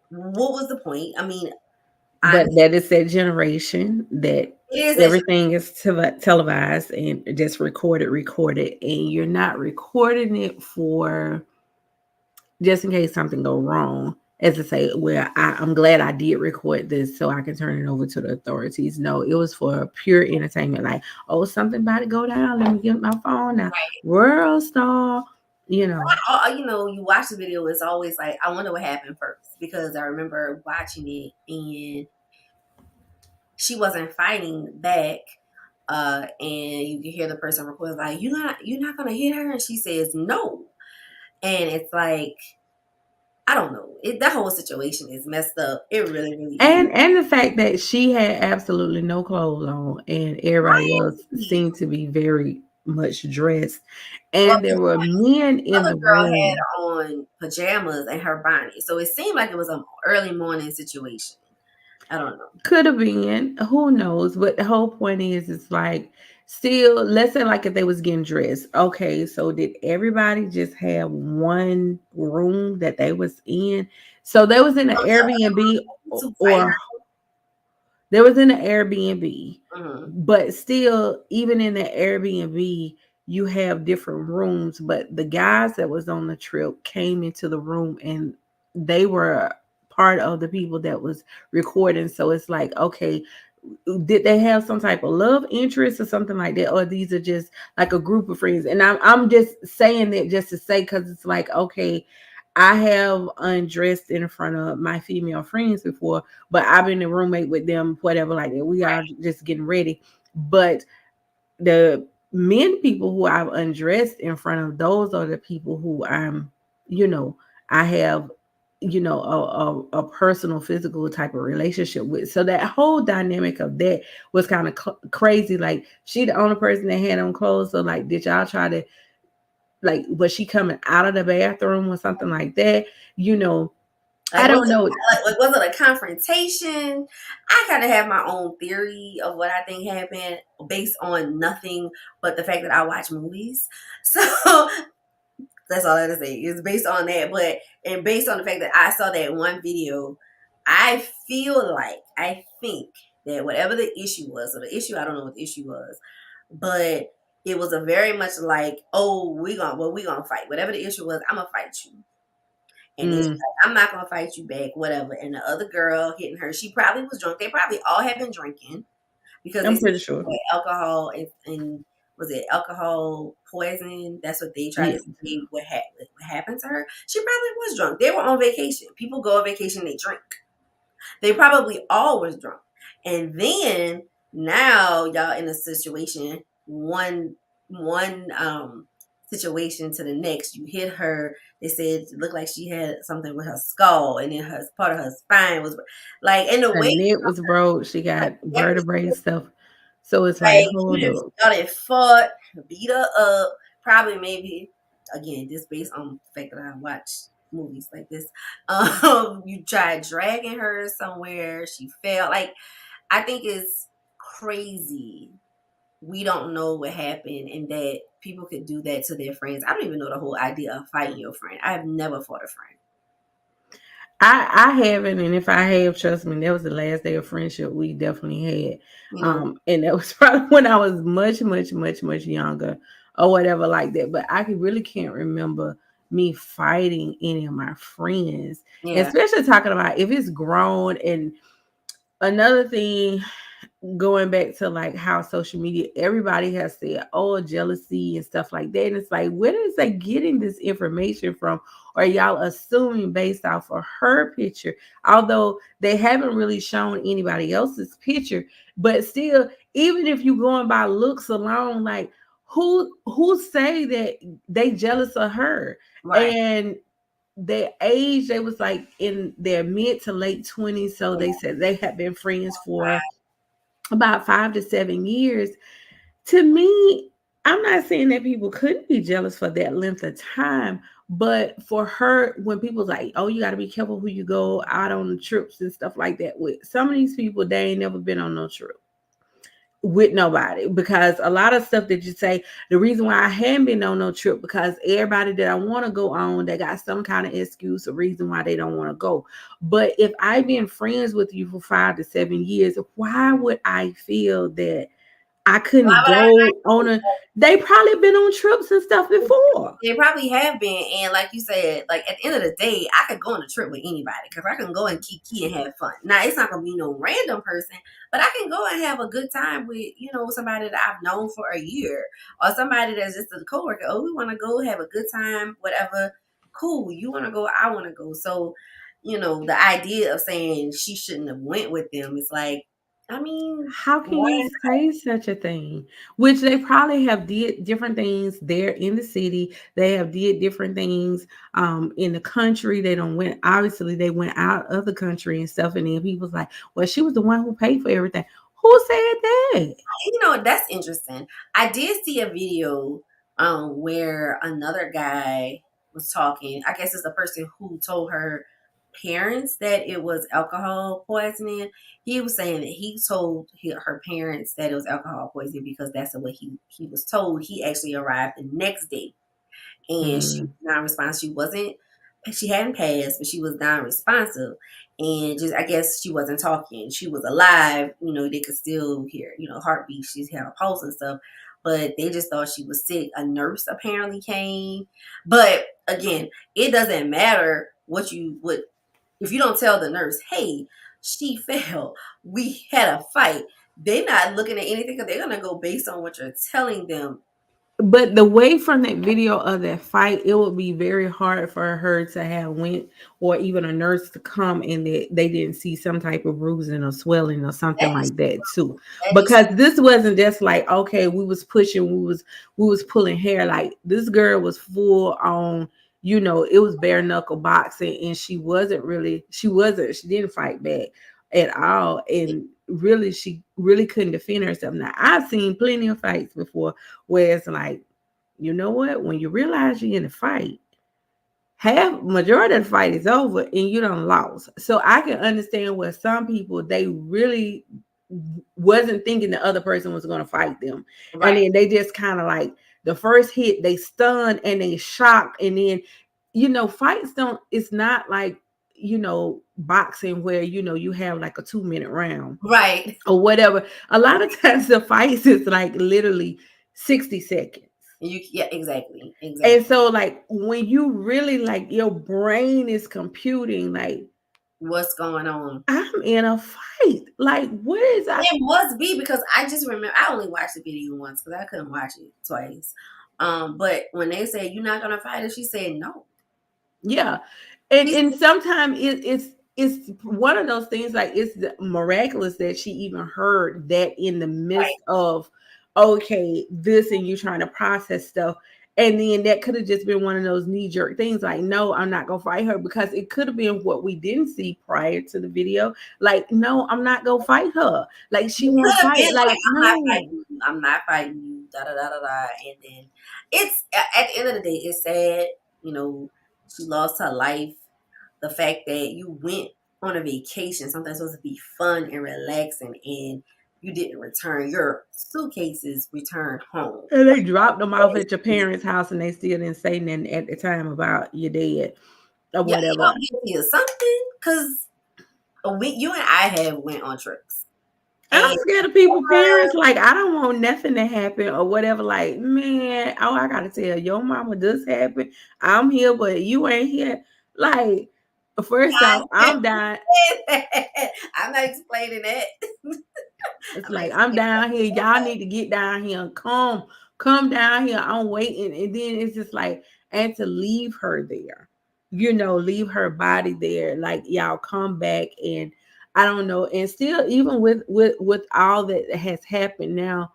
What was the point? I mean, but honestly, that is that generation that it is that. everything is televised and just recorded, and you're not recording it for just in case something go wrong as I say, well, I'm glad I did record this so I can turn it over to the authorities. No, it was for pure entertainment. Like, oh, something about to go down. Let me get my phone now. World star, you know. You know, you watch the video, it's always like, I wonder what happened first, because I remember watching it and she wasn't fighting back. And you can hear the person record like, you're not gonna hit her, and she says no, and it's like, I don't know. That whole situation is messed up. It really, really is. And the fact that she had absolutely no clothes on and everybody else Right. seemed to be very much dressed. Well, And there were men the in other the girl had room. on pajamas and her bonnet, so it seemed like it was an early morning situation. I don't know. Could have been, who knows? But the whole point is, it's like, still, let's say like if they was getting dressed. Okay, so did everybody just have one room that they was in? So they was in an So Airbnb, to fight or there was in an Airbnb, her. but still, even in the Airbnb, you have different rooms. But the guys that was on the trip came into the room and they were part of the people that was recording. So it's like, okay, did they have some type of love interest or something like that, or these are just like a group of friends? And I'm just saying that just to say, because it's like, okay, I have undressed in front of my female friends before, but I've been a roommate with them, whatever, like that. We are just getting ready. But the men people who I've undressed in front of, those are the people who you know, I have, a personal physical type of relationship with. So that whole dynamic of that was kind of crazy. Like, she the only person that had on clothes. So like, did y'all try to, like, was she coming out of the bathroom or something like that? You know, I Like, don't know. was it a confrontation? I kind of have my own theory of what I think happened based on nothing but the fact that I watch movies. So that's all I have to say. It's based on that, and based on the fact that I saw that one video, I think that whatever the issue was, or the issue, I don't know what the issue was, but it was a very much like, oh, we gonna fight. Whatever the issue was, I'm gonna fight you. And then she's Mm, like, I'm not gonna fight you back, whatever. And the other girl hitting her, she probably was drunk. They probably all had been drinking, because they I'm said pretty sure. alcohol and was it alcohol poisoning? That's what they tried to Yeah. say. What happened to her? She probably was drunk. They were on vacation. People go on vacation, they drink. They probably all was drunk. And then now y'all in a situation, one situation to the next. You hit her. They said it looked like she had something with her skull, and then her part of her spine was like, in the Her way, neck was broke. She got vertebrae everything, stuff. So it's like, like, hold up. y'all done fought, beat her up, probably, maybe, again, this based on the fact that I watch movies like this. You tried dragging her somewhere, she fell. Like, I think it's crazy. We don't know what happened, and that people could do that to their friends. I don't even know the whole idea of fighting your friend. I have never fought a friend. I haven't, and if I have, trust me, that was the last day of friendship we definitely had. You know, And that was probably when I was much, much, much, much younger or whatever like that. But really can't remember me fighting any of my friends, and yeah, especially talking about if it's grown. And another thing, going back to like how social media, everybody has said, oh, jealousy and stuff like that. And it's like, where is they getting this information from? Or y'all assuming based off of her picture, although they haven't really shown anybody else's picture. But still, even if you going by looks alone, like, who say that they jealous of her? right. And their age, they was like in their mid to late 20s. So Yeah, they said they had been friends for about 5 to 7 years. To me, I'm not saying that people couldn't be jealous for that length of time, but for her, when people's like, oh, you got to be careful who you go out on trips and stuff like that with, some of these people, they ain't never been on no trip with nobody. Because a lot of stuff that you say, the reason why I haven't been on no trip, because everybody that I want to go on, they got some kind of excuse or reason why they don't want to go. But if I've been friends with you for 5 to 7 years, why would I feel that I couldn't Why go on a. They probably been on trips and stuff would before. they probably have been, and like you said, like at the end of the day, I could go on a trip with anybody because I can go and kiki and have fun. Now it's not gonna be no random person, but I can go and have a good time with somebody that I've known for a year or somebody that's just a coworker. Oh, we want to go have a good time, whatever. Cool, you want to go, I want to go. So, the idea of saying she shouldn't have went with them is like, I mean, How can why? you say such a thing? Which they probably have did different things there in the city. They have did different things in the country. They don't went obviously they went out of the country and stuff. And then people's like, well, she was the one who paid for everything. Who said that? That's interesting. I did see a video where another guy was talking. I guess it's the person who told her parents that it was alcohol poisoning. He was saying that he told her parents that it was alcohol poisoning because that's what he was told. He actually arrived the next day and she Mm. was non-responsive. She hadn't passed, but she was non-responsive, and just I guess she wasn't talking. She was alive, they could still hear, heartbeat. She's had a pulse and stuff, but they just thought she was sick. A nurse apparently came, but again, it doesn't matter what if you don't tell the nurse, hey, she fell. We had a fight. They're not looking at anything because they're gonna go based on what you're telling them. But the way from that video of that fight, it would be very hard for her to have went or even a nurse to come and they didn't see some type of bruising or swelling or something That is like that too. that is Because this wasn't just like, okay, we was pushing, we was pulling hair. Like this girl was full on, it was bare knuckle boxing and she didn't fight back at all. And really she really couldn't defend herself. Now I've seen plenty of fights before where it's like, you know what? When you realize you're in a fight, half majority of the fight is over and you done lost. So I can understand where some people they really wasn't thinking the other person was going to fight them, and right. then they just kind of like the first hit they stunned and they shocked, and then fights don't. It's not like boxing where you have like a 2 minute round Right. or whatever. A lot of times the fights is like literally 60 seconds. Yeah, exactly. And Exactly. so like when you really like your brain is computing like What's going on? I'm in a fight. Like what is I It must be because I just remember I only watched the video once because I couldn't watch it twice. But when they said you're not gonna fight her, she said no. yeah. And She and said, sometimes it's one of those things like it's miraculous that she even heard that in the right, midst of okay this and you trying to process stuff, and then that could have just been one of those knee-jerk things like no I'm not gonna fight her, because it could have been what we didn't see prior to the video, like no I'm not gonna fight her, like she it won't could have fight, been like like I'm not no. fighting you. I'm not fighting you. Da da da da da. And then it's at the end of the day, it's sad. She lost her life. The fact that you went on a vacation, something supposed to be fun and relaxing, and you didn't return your suitcases, returned home. And they dropped them off That at your is, parents' house and they still didn't say nothing at the time about your dad or y'all whatever. guilty of something because you and I have went on trips, I'm and scared of people, parents. Like, I don't want nothing to happen or whatever. Like, man, oh, I gotta tell your mama this happened. I'm here, but you ain't here. Like, first off, I'm dying. I'm not explaining that. It's I'm not like I'm explaining down here. Y'all need to get down here and come down here. I'm waiting, and then it's just like, and to leave her there, leave her body there. Like y'all come back, and I don't know. And still, even with all that has happened now,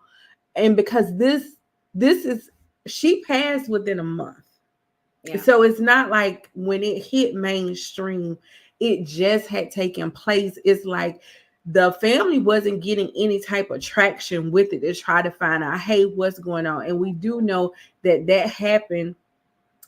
and because this is she passed within a month. yeah, So it's not like when it hit mainstream, it just had taken place. It's like the family wasn't getting any type of traction with it to try to find out, hey, what's going on? And we do know that that happened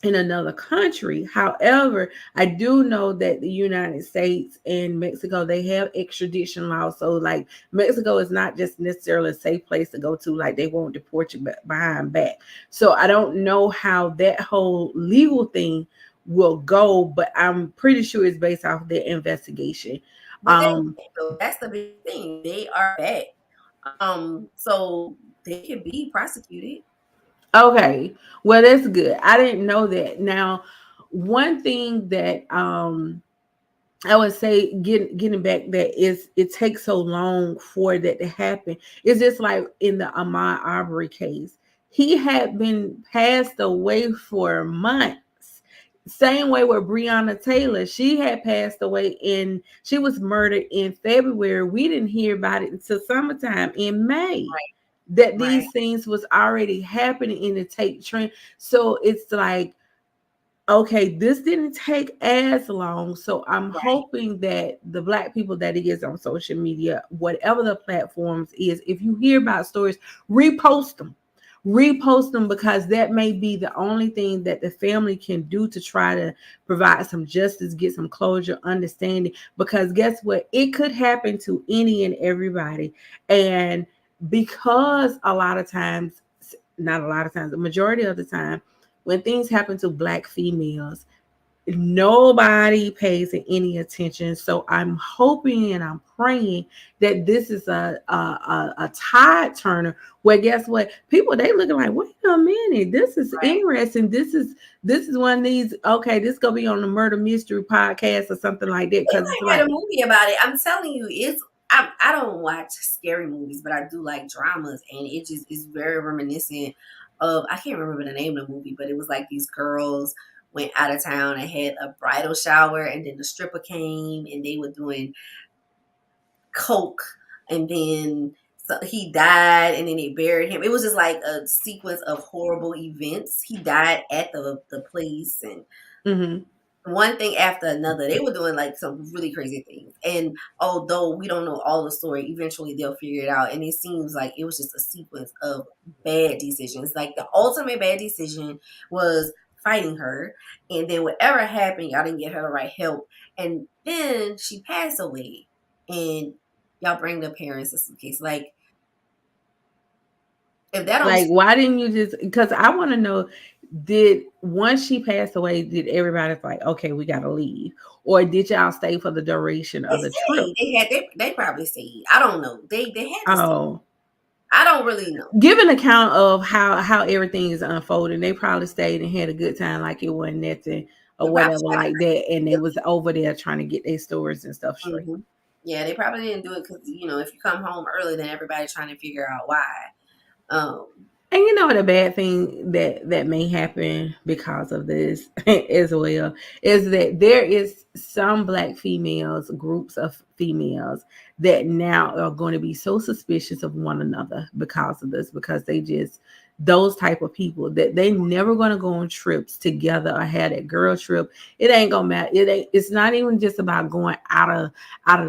in another country. However, I do know that the United States and Mexico, they have extradition laws. So like Mexico is not just necessarily a safe place to go to, like they won't deport you behind back. So I don't know how that whole legal thing will go, but I'm pretty sure it's based off their investigation. but Um that's the big thing. They are back. So They could be prosecuted. Okay. Well, that's good. I didn't know that. Now, one thing that I would say, getting back, that is it takes so long for that to happen. It's just like in the Ahmaud Arbery case. He had been passed away for months. Same way with Breonna Taylor. She had passed away, and she was murdered in February. We didn't hear about it until summertime in May. That Right. these things was already happening in the take trend. So it's like, okay, this didn't take as long. So I'm Right. hoping that the black people that is on social media, whatever the platforms is, if you hear about stories, repost them. Repost them, because that may be the only thing that the family can do to try to provide some justice, get some closure, understanding. Because guess what? It could happen to any and everybody. And because a lot of times, not a lot of times, the majority of the time, when things happen to black females, nobody pays any attention. So I'm hoping and I'm praying that this is a tide turner, where guess what, people, they looking like, wait a minute, this is Right. interesting, this is one of these, okay, this gonna be on the murder mystery podcast or something like that, They because it's might write like, a movie about it. I'm telling you, I don't watch scary movies, but I do like dramas, and it just is very reminiscent of, I can't remember the name of the movie, but it was like these girls went out of town and had a bridal shower, and then the stripper came and they were doing coke, and then so he died, and then they buried him. It was just like a sequence of horrible events. He died at the place, and mm-hmm. one thing after another. They were doing like some really crazy things. And although we don't know all the story, eventually they'll figure it out. And it seems like it was just a sequence of bad decisions. Like the ultimate bad decision was fighting her. And then whatever happened, y'all didn't get her the right help. And then she passed away. And y'all bring the parents in some case. Like, if that don't, Like, why didn't you just, because I want to know, did, once she passed away, did everybody like, okay, we gotta leave? Or did y'all stay for the duration they of the trip? stayed. They probably stayed. I don't know. They had to stay. Oh, I don't really know. give an account of how everything is unfolding. They probably stayed and had a good time, like it wasn't nothing or They probably whatever tried like that, and they to. was over there trying to get their stories and stuff straight. Mhm. Yeah, they probably didn't do it because, if you come home early, then everybody's trying to figure out why. Um, And you know what, a bad thing that may happen because of this as well, is that there is some black females, groups of females, that now are going to be so suspicious of one another because of this, because they just, those type of people that they never going to go on trips together or have that girl trip. It ain't gonna matter. It's not even just about going out of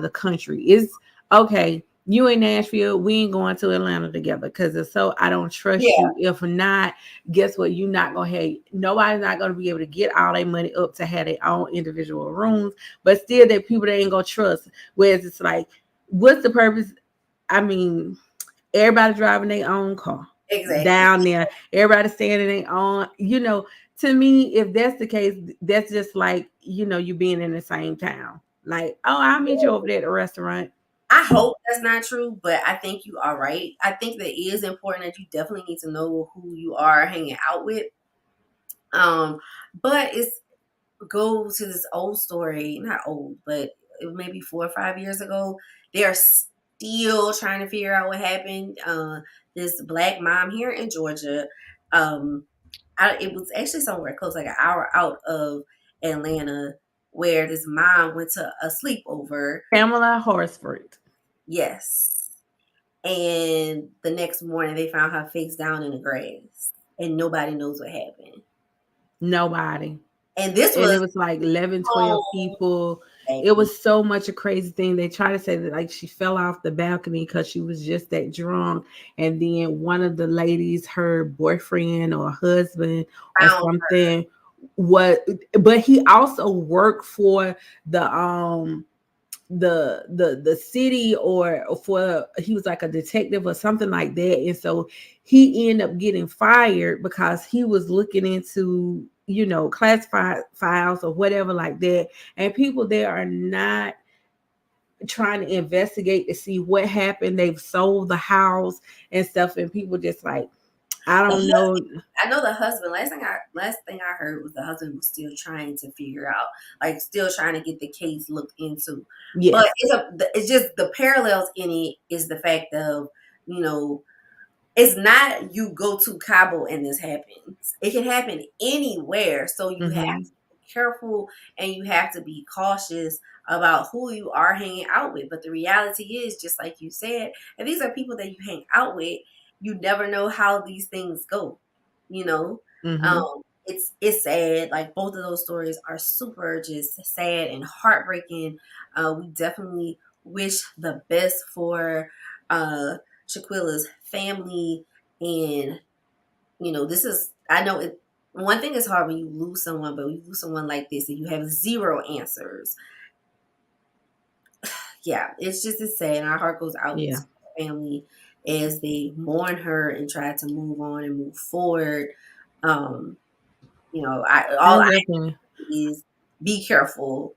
the country. It's okay, you in Nashville, we ain't going to Atlanta together, because if so, I don't trust yeah, you. If not, guess what? You're not gonna have, nobody's not gonna be able to get all their money up to have their own individual rooms, but still that people they ain't gonna trust. Whereas it's like, what's the purpose? I mean, everybody driving their own car exactly. down there, everybody staying in their own, to me, if that's the case, that's just like, you being in the same town. Like, oh, I'll meet you over there at the restaurant. I hope that's not true, but I think you are right. I think that it is important that you definitely need to know who you are hanging out with. Um, but it's go to this old story, not old, but maybe 4 or 5 years ago. They are still trying to figure out what happened. This black mom here in Georgia, um, it was actually somewhere close, like an hour out of Atlanta, where this mom went to a sleepover. Pamela Horsford. Yes. And the next morning, they found her face down in the grass, and nobody knows what happened. Nobody. And this And was it was like 11, 12 so people. It baby. was so much a crazy thing. They try to say that like she fell off the balcony because she was just that drunk. And then one of the ladies, her boyfriend or husband or Found something, what, but he also worked for the city, or for, he was like a detective or something like that, and so he ended up getting fired because he was looking into classified files or whatever like that, and people there are not trying to investigate to see what happened. They've sold the house and stuff, and people just like, I The don't know. I know the husband. Last thing I heard was the husband was still trying to figure out, like still trying to get the case looked into. But Yes. it's just the parallels in it is the fact of, you know, it's not you go to Cabo and this happens. It can happen anywhere. So you have Mm-hmm. to be careful and you have to be cautious about who you are hanging out with. But the reality is, just like you said, and these are people that you hang out with, you never know how these things go. You know, Mm-hmm. it's sad. Like both of those stories are super just sad and heartbreaking. We definitely wish the best for Shaquilla's family. And, you know, this is, I know it, one thing is hard when you lose someone, but when you lose someone like this and you have zero answers, yeah, it's sad. And our heart goes out Yeah. to the family as they mourn her and try to move on and move forward. Um, I all I definitely. is be careful.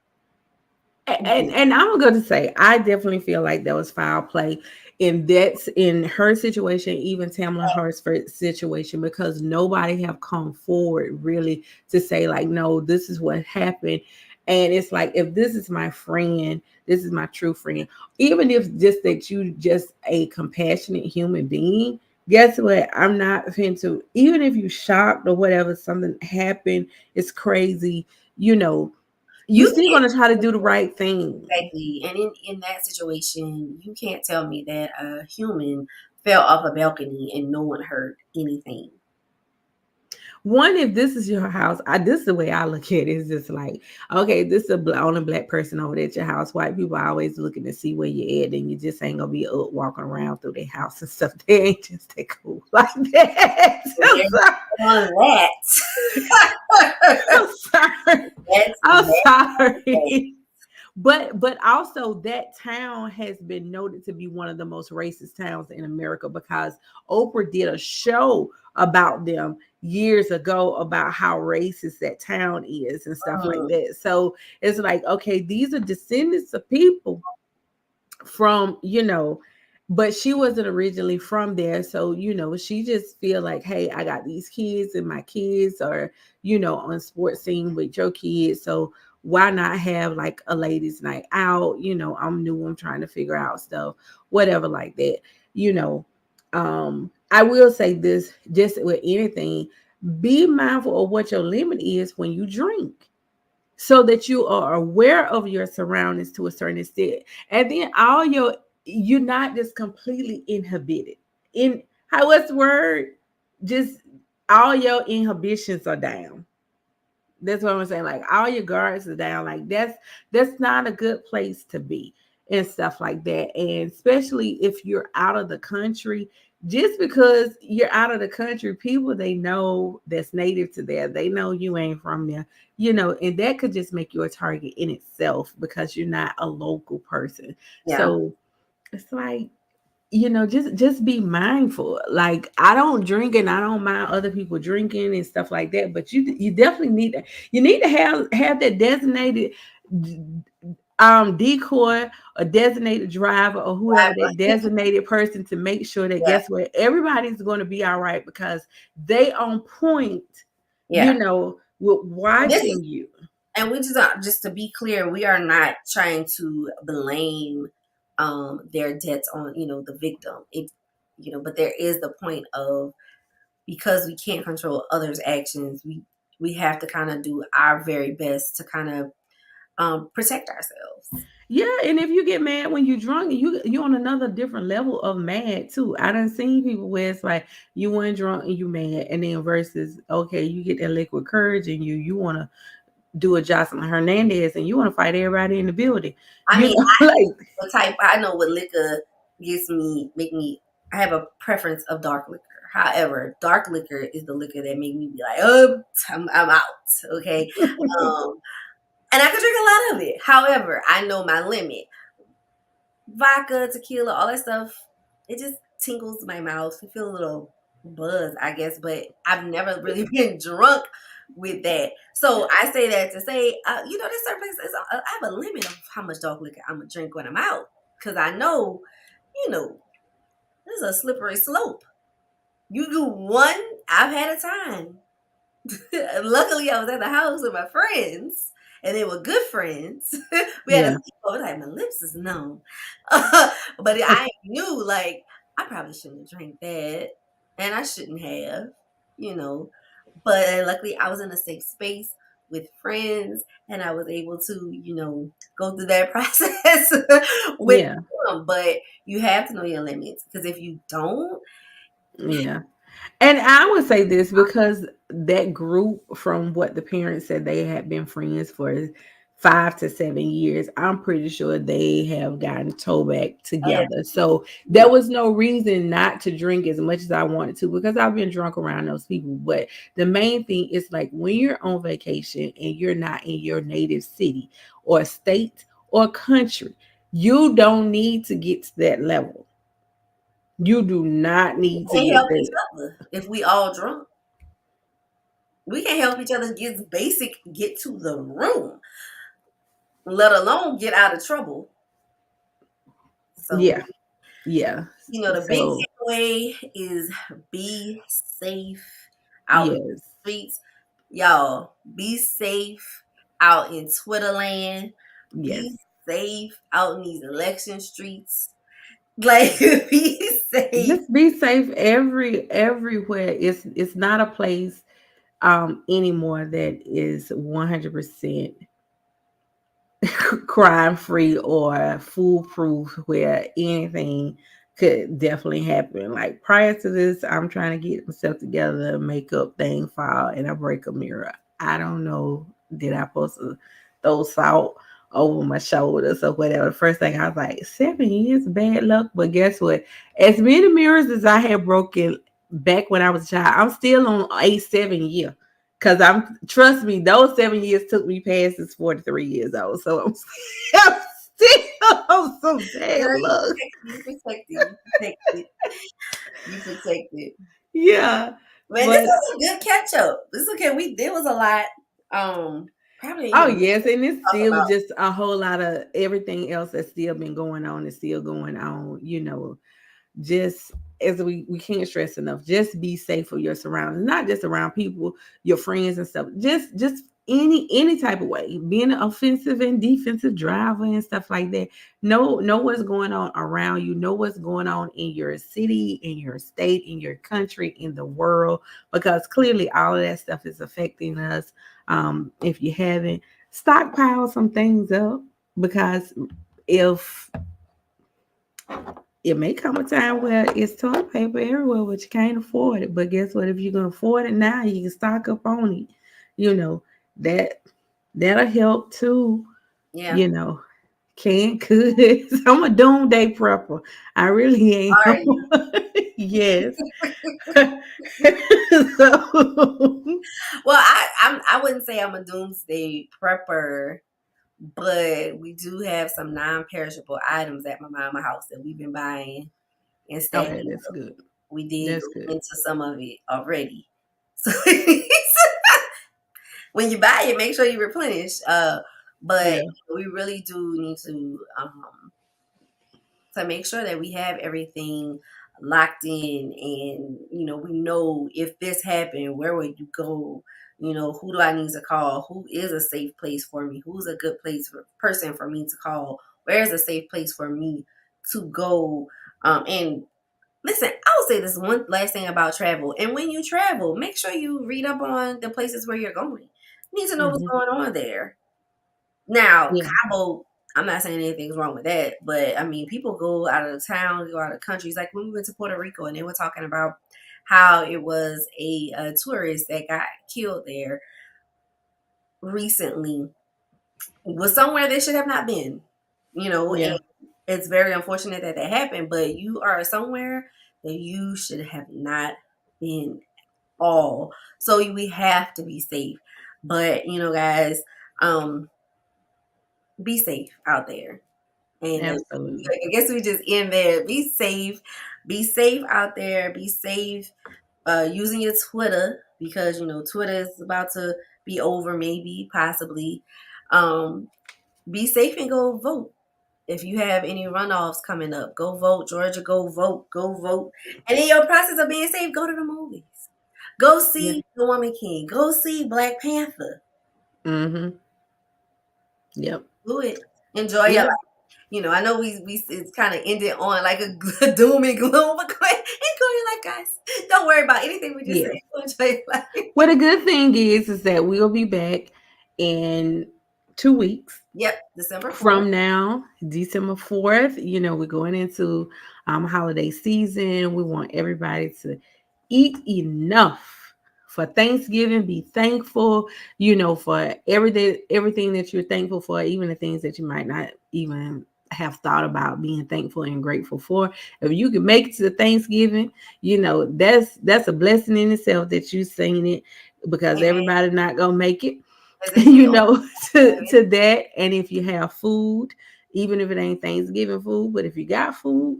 And I'm going to say, I definitely feel like there was foul play, and that's in her situation, even Tamla Hartsford's situation, because nobody have come forward really to say like, no, this is what happened. And it's like, if this is my friend, this is my true friend, even if just that you just a compassionate human being. Guess what? I'm not into, even if you shocked or whatever, something happened, it's crazy, you know, you You still gonna try to can't do the right thing. exactly. And in that situation, you can't tell me that a human fell off a balcony and no one heard anything. One, if this is your house, this is the way I look at it. It's just like, okay, this is only black person over there at your house. White people are always looking to see where you at, and you just ain't gonna be up walking around through their house and stuff. They ain't just that cool like that. On that. I'm sorry. That's I'm that. sorry. But also that town has been noted to be one of the most racist towns in America because Oprah did a show about them years ago about how racist that town is and stuff like that. So it's like, okay, these are descendants of people from, but she wasn't originally from there. So, she just feel like, hey, I got these kids and my kids are, on sports scene with your kids. So why not have like a ladies' night out? I'm new, I'm trying to figure out stuff, whatever like that, you know. I will say this, just with anything, be mindful of what your limit is when you drink, so that you are aware of your surroundings to a certain extent. And then you're not just completely inhibited. In how what's the word? Just all your inhibitions are down. That's what I'm saying. Like all your guards are down. Like that's not a good place to be and stuff like that. And especially if you're out of the country, just because you're out of the country, people they know that's native to there, they know you ain't from there, and that could just make you a target in itself because you're not a local person. Yeah. So it's like, just be mindful. Like I don't drink and I don't mind other people drinking and stuff like that, but you definitely need to have that designated decoy, a designated driver, or whoever that designated person to make sure that, Yeah. guess what, everybody's going to be all right because they on point, Yeah. with This is, watching you. and we just to be clear, we are not trying to blame their deaths on, the victim. But there is the point of, because we can't control others' actions, we have to kind of do our very best to kind of protect ourselves. Yeah, and if you get mad when you're drunk, you on another different level of mad too. I done seen people where it's like you went drunk and you mad, and then versus, okay, you get that liquid courage and you want to do a Jocelyn Hernandez and you want to fight everybody in the building. I mean, Like, I know what liquor make me. I have a preference of dark liquor. However, dark liquor is the liquor that made me be like, oh, I'm out. Okay, um, and I could drink a lot of it. However, I know my limit. Vodka, tequila, all that stuff, it just tingles my mouth. I feel a little buzz, I guess, but I've never really been drunk with that. So I say that to say, there's certain places, I have a limit of how much dog liquor I'm gonna drink when I'm out, because I know, you know, this is a slippery slope. You do one, I've had a time. Luckily, I was at the house with my friends, and they were good friends. We had a Yeah. sleepover. Like my lips is numb, but I knew like I probably shouldn't have drank that, and I shouldn't have, you know. But luckily, I was in a safe space with friends, and I was able to, go through that process with Yeah. them. But you have to know your limits, because if you don't, Yeah. And I would say this because that group, from what the parents said, they had been friends for 5 to 7 years. I'm pretty sure they have gotten toe back oh yeah, together. So there was no reason not to drink as much as I wanted to, because I've been drunk around those people. But the main thing is, like, when you're on vacation and you're not in your native city or state or country, you don't need to get to that level. You do not we need to can't get help each there. other if we all drunk. We can't help each other get to the room, let alone get out of trouble. So, Yeah. Yeah. the big So, takeaway is be safe out in the yes. streets. Y'all, be safe out in Twitterland. Yes. Be safe out in these election streets. Like, be safe. Just be safe everywhere. It's not a place anymore that is 100% crime free or foolproof, where anything could definitely happen. Like, prior to this, I'm trying to get myself together, makeup thing fall, and I break a mirror. I don't know, did I supposed to throw salt over my shoulders or whatever? The first thing I was like, 7 years bad luck. But guess what? As many mirrors as I had broken back when I was a child, I'm still on a 7 year. Cause I'm trust me, those 7 years took me past this 43 years old. So I'm still on some Girl, bad luck. you protected, you protected, you protected. Yeah. Man, this But was a good catch up. This is okay. There was a lot. Probably oh even more yes, and it's to talk still about. just a whole lot of everything else that's still been going on is still going on, just as we can't stress enough, just be safe for your surroundings, not just around people, your friends and stuff, just any type of way, being an offensive and defensive driver and stuff like that. Know what's going on around you, know what's going on in your city, in your state, in your country, in the world, because clearly all of that stuff is affecting us. If you haven't, stockpile some things up, because if it may come a time where it's toilet paper everywhere, but you can't afford it. But guess what? If you can afford it now, you can stock up on it. You know that that'll help too. Yeah. You know, can could. I'm a doomsday prepper. I really Are am. you? Yes. So, Well, I wouldn't say I'm a doomsday prepper, but we do have some non-perishable items at my mama house that we've been buying and okay, stacking that's up. good. We did That's go good. into some of it already. So when you buy it, make sure you replenish. But Yeah. we really do need to make sure that we have everything locked in, and we know if this happened, where would you go, who do I need to call, who is a safe place for me, who's a good person for me to call, where is a safe place for me to go. And listen, I will say this one last thing about travel. And when you travel, make sure you read up on the places where you're going. You need to know what's Hmm. going on there. Now, Yeah. Cabo, I'm not saying anything's wrong with that, but I mean, people go out of town, go out of countries. Like when we went to Puerto Rico, and they were talking about how it was a tourist that got killed there recently, was somewhere they should have not been. Yeah. And it's very unfortunate that that happened. But you are somewhere that you should have not been all. So we have to be safe. But guys, um, be safe out there. And Absolutely. I guess we just end there. Be safe. Be safe out there. Be safe. using your Twitter, because Twitter is about to be over, maybe, possibly. Be safe and go vote. If you have any runoffs coming up, go vote. Georgia, go vote. Go vote. And in your process of being safe, go to the movies. Go Yeah. see The Woman King. Go see Black Panther. Mm-hmm. Yep. Do it. Enjoy your Yep. life. I know we it's kind of ended on like a doom and gloom, but go ahead, enjoy your life, guys. Don't worry about anything we just said. Yes. Enjoy your life. Well, the good thing is that we'll be back in 2 weeks Yep, December 4th. from now, December 4th. We're going into holiday season. We want everybody to eat enough for Thanksgiving. Be thankful, for everything that you're thankful for, even the things that you might not even have thought about being thankful and grateful for. If you can make it to Thanksgiving, that's a blessing in itself that you've seen it, because Amen. everybody's not gonna make it, As they say on to that. And if you have food, even if it ain't Thanksgiving food, but if you got food,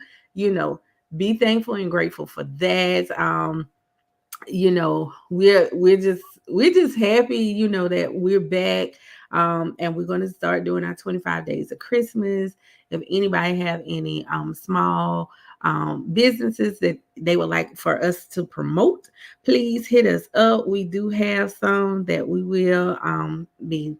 be thankful and grateful for that. We're just happy, that we're back. And we're going to start doing our 25 days of Christmas. If anybody have any small businesses that they would like for us to promote, please hit us up. We do have some that we will be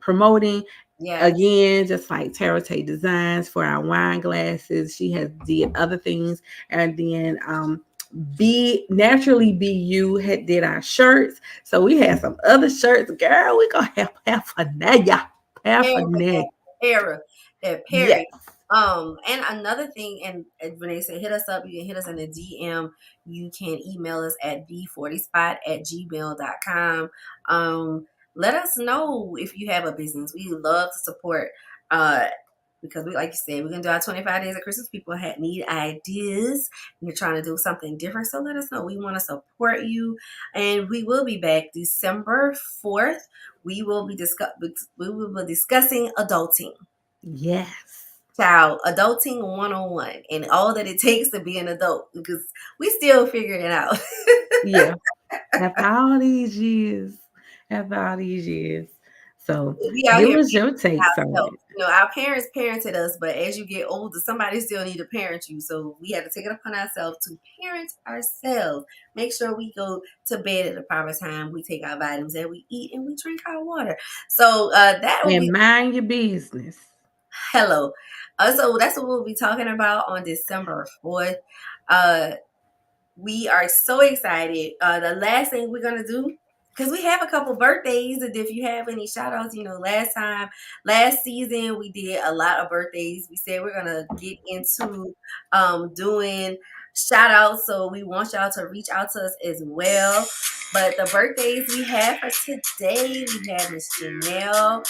promoting. yes, Again, just like Tarot Designs for our wine glasses, she has did other things. And then be naturally be you had did our shirts. So we had some other shirts. Girl, we gonna have paraphernalia. everything, Paraphernalia. era, Yes. Perry. And another thing, and when they say hit us up, you can hit us in the DM. You can email us at the40spot@gmail.com. Let us know if you have a business. We love to support. Because we, like you said, we're gonna do our 25 days of Christmas. People need ideas. You're trying to do something different, so let us know. We want to support you, and we will be back December 4th. We will be discussing adulting. Yes. Child, adulting 101 and all that it takes to be an adult, because we still figuring it out. Yeah. After all these years. After all these years. So We out give here us your parenting takes on ourselves. it. Our parents parented us, but as you get older, somebody still need to parent you. So we have to take it upon ourselves to parent ourselves. Make sure we go to bed at the proper time. We take our vitamins, and we eat, and we drink our water. So that will And be mind your business. hello. So that's what we'll be talking about on December 4th. Uh, we are so excited. The last thing we're gonna do, because we have a couple birthdays, and if you have any shout outs, last season we did a lot of birthdays. We said we're gonna get into doing shout outs, so we want y'all to reach out to us as well. But the birthdays we have for today, we have Miss Janelle,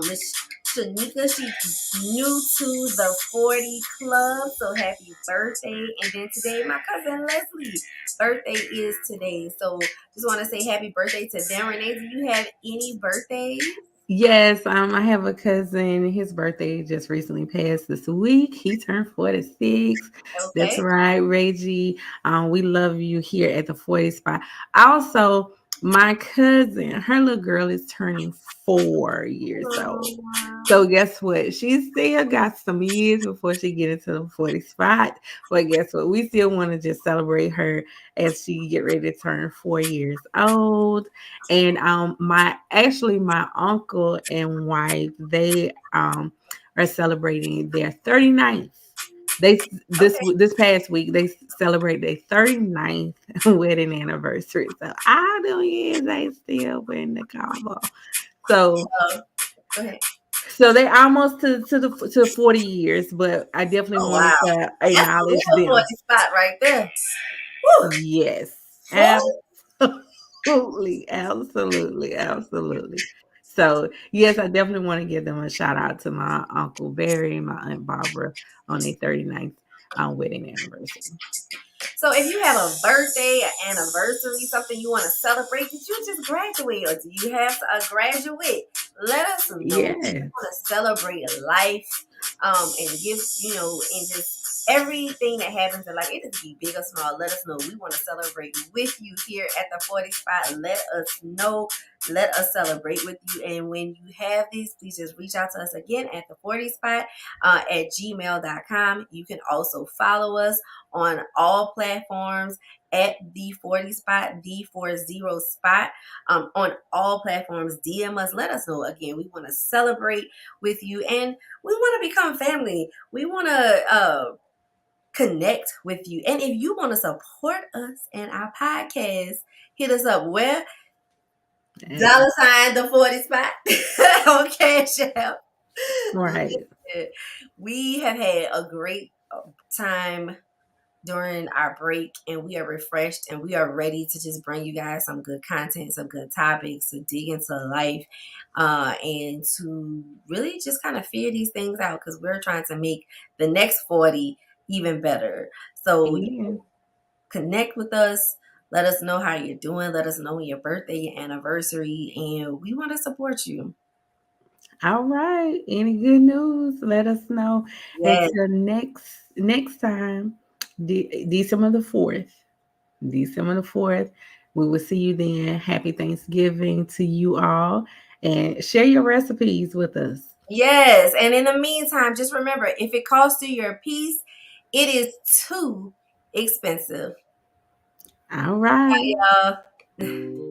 Miss Shanika, she's new to the 40 Club, so happy birthday. And then today, my cousin Leslie birthday is today. So just want to say happy birthday to them. Renee, do you have any birthdays? Yes, I have a cousin. His birthday just recently passed this week. He turned 46. That's Okay. right, Reggie. We love you here at the 40 spot. Also, my cousin, her little girl is turning 4 years old. So guess what? She still got some years before she get into the 40 spot. But guess what? We still want to just celebrate her as she get ready to turn 4 years old. And my uncle and wife, they are celebrating their 39th. Okay. This past week they celebrate their 39th wedding anniversary. So all them years they still in the combo. So Go ahead. they almost to 40 years, but I definitely Oh wanted wow, to that's a acknowledge real them. 40 spot right there. Woo. Yes. Woo. Absolutely, absolutely, absolutely. So, yes, I definitely want to give them a shout out to my Uncle Barry and my Aunt Barbara on their 39th wedding anniversary. So if you have a birthday, an anniversary, something you want to celebrate, did you just graduate or do you have a graduate? Let us know. We Yes. want to celebrate life, and give, and just everything that happens in life, it doesn't be big or small. Let us know. We want to celebrate with you here at the 40 spot. Let us know. Let us celebrate with you. And when you have these, please just reach out to us again at the 40 spot at gmail.com. You can also follow us on all platforms at the 40 spot, the 40 spot, on all platforms. DM us. Let us know. Again, we want to celebrate with you, and we want to become family. We want to connect with you. And if you want to support us and our podcast, hit us up where $ the 40 spot on Cash App. Right. We have had a great time during our break, and we are refreshed and we are ready to just bring you guys some good content, some good topics to dig into life, and to really just kind of figure these things out, because we're trying to make the next 40 even better. So Yeah. connect with us. Let us know how you're doing. Let us know when your birthday, your anniversary, and we want to support you. All right. Any good news? Let us know. Yes. Until next time, December the 4th. December the 4th. We will see you then. Happy Thanksgiving to you all. And share your recipes with us. Yes. And in the meantime, just remember, if it costs you your piece, it is too expensive. All right. Bye, y'all.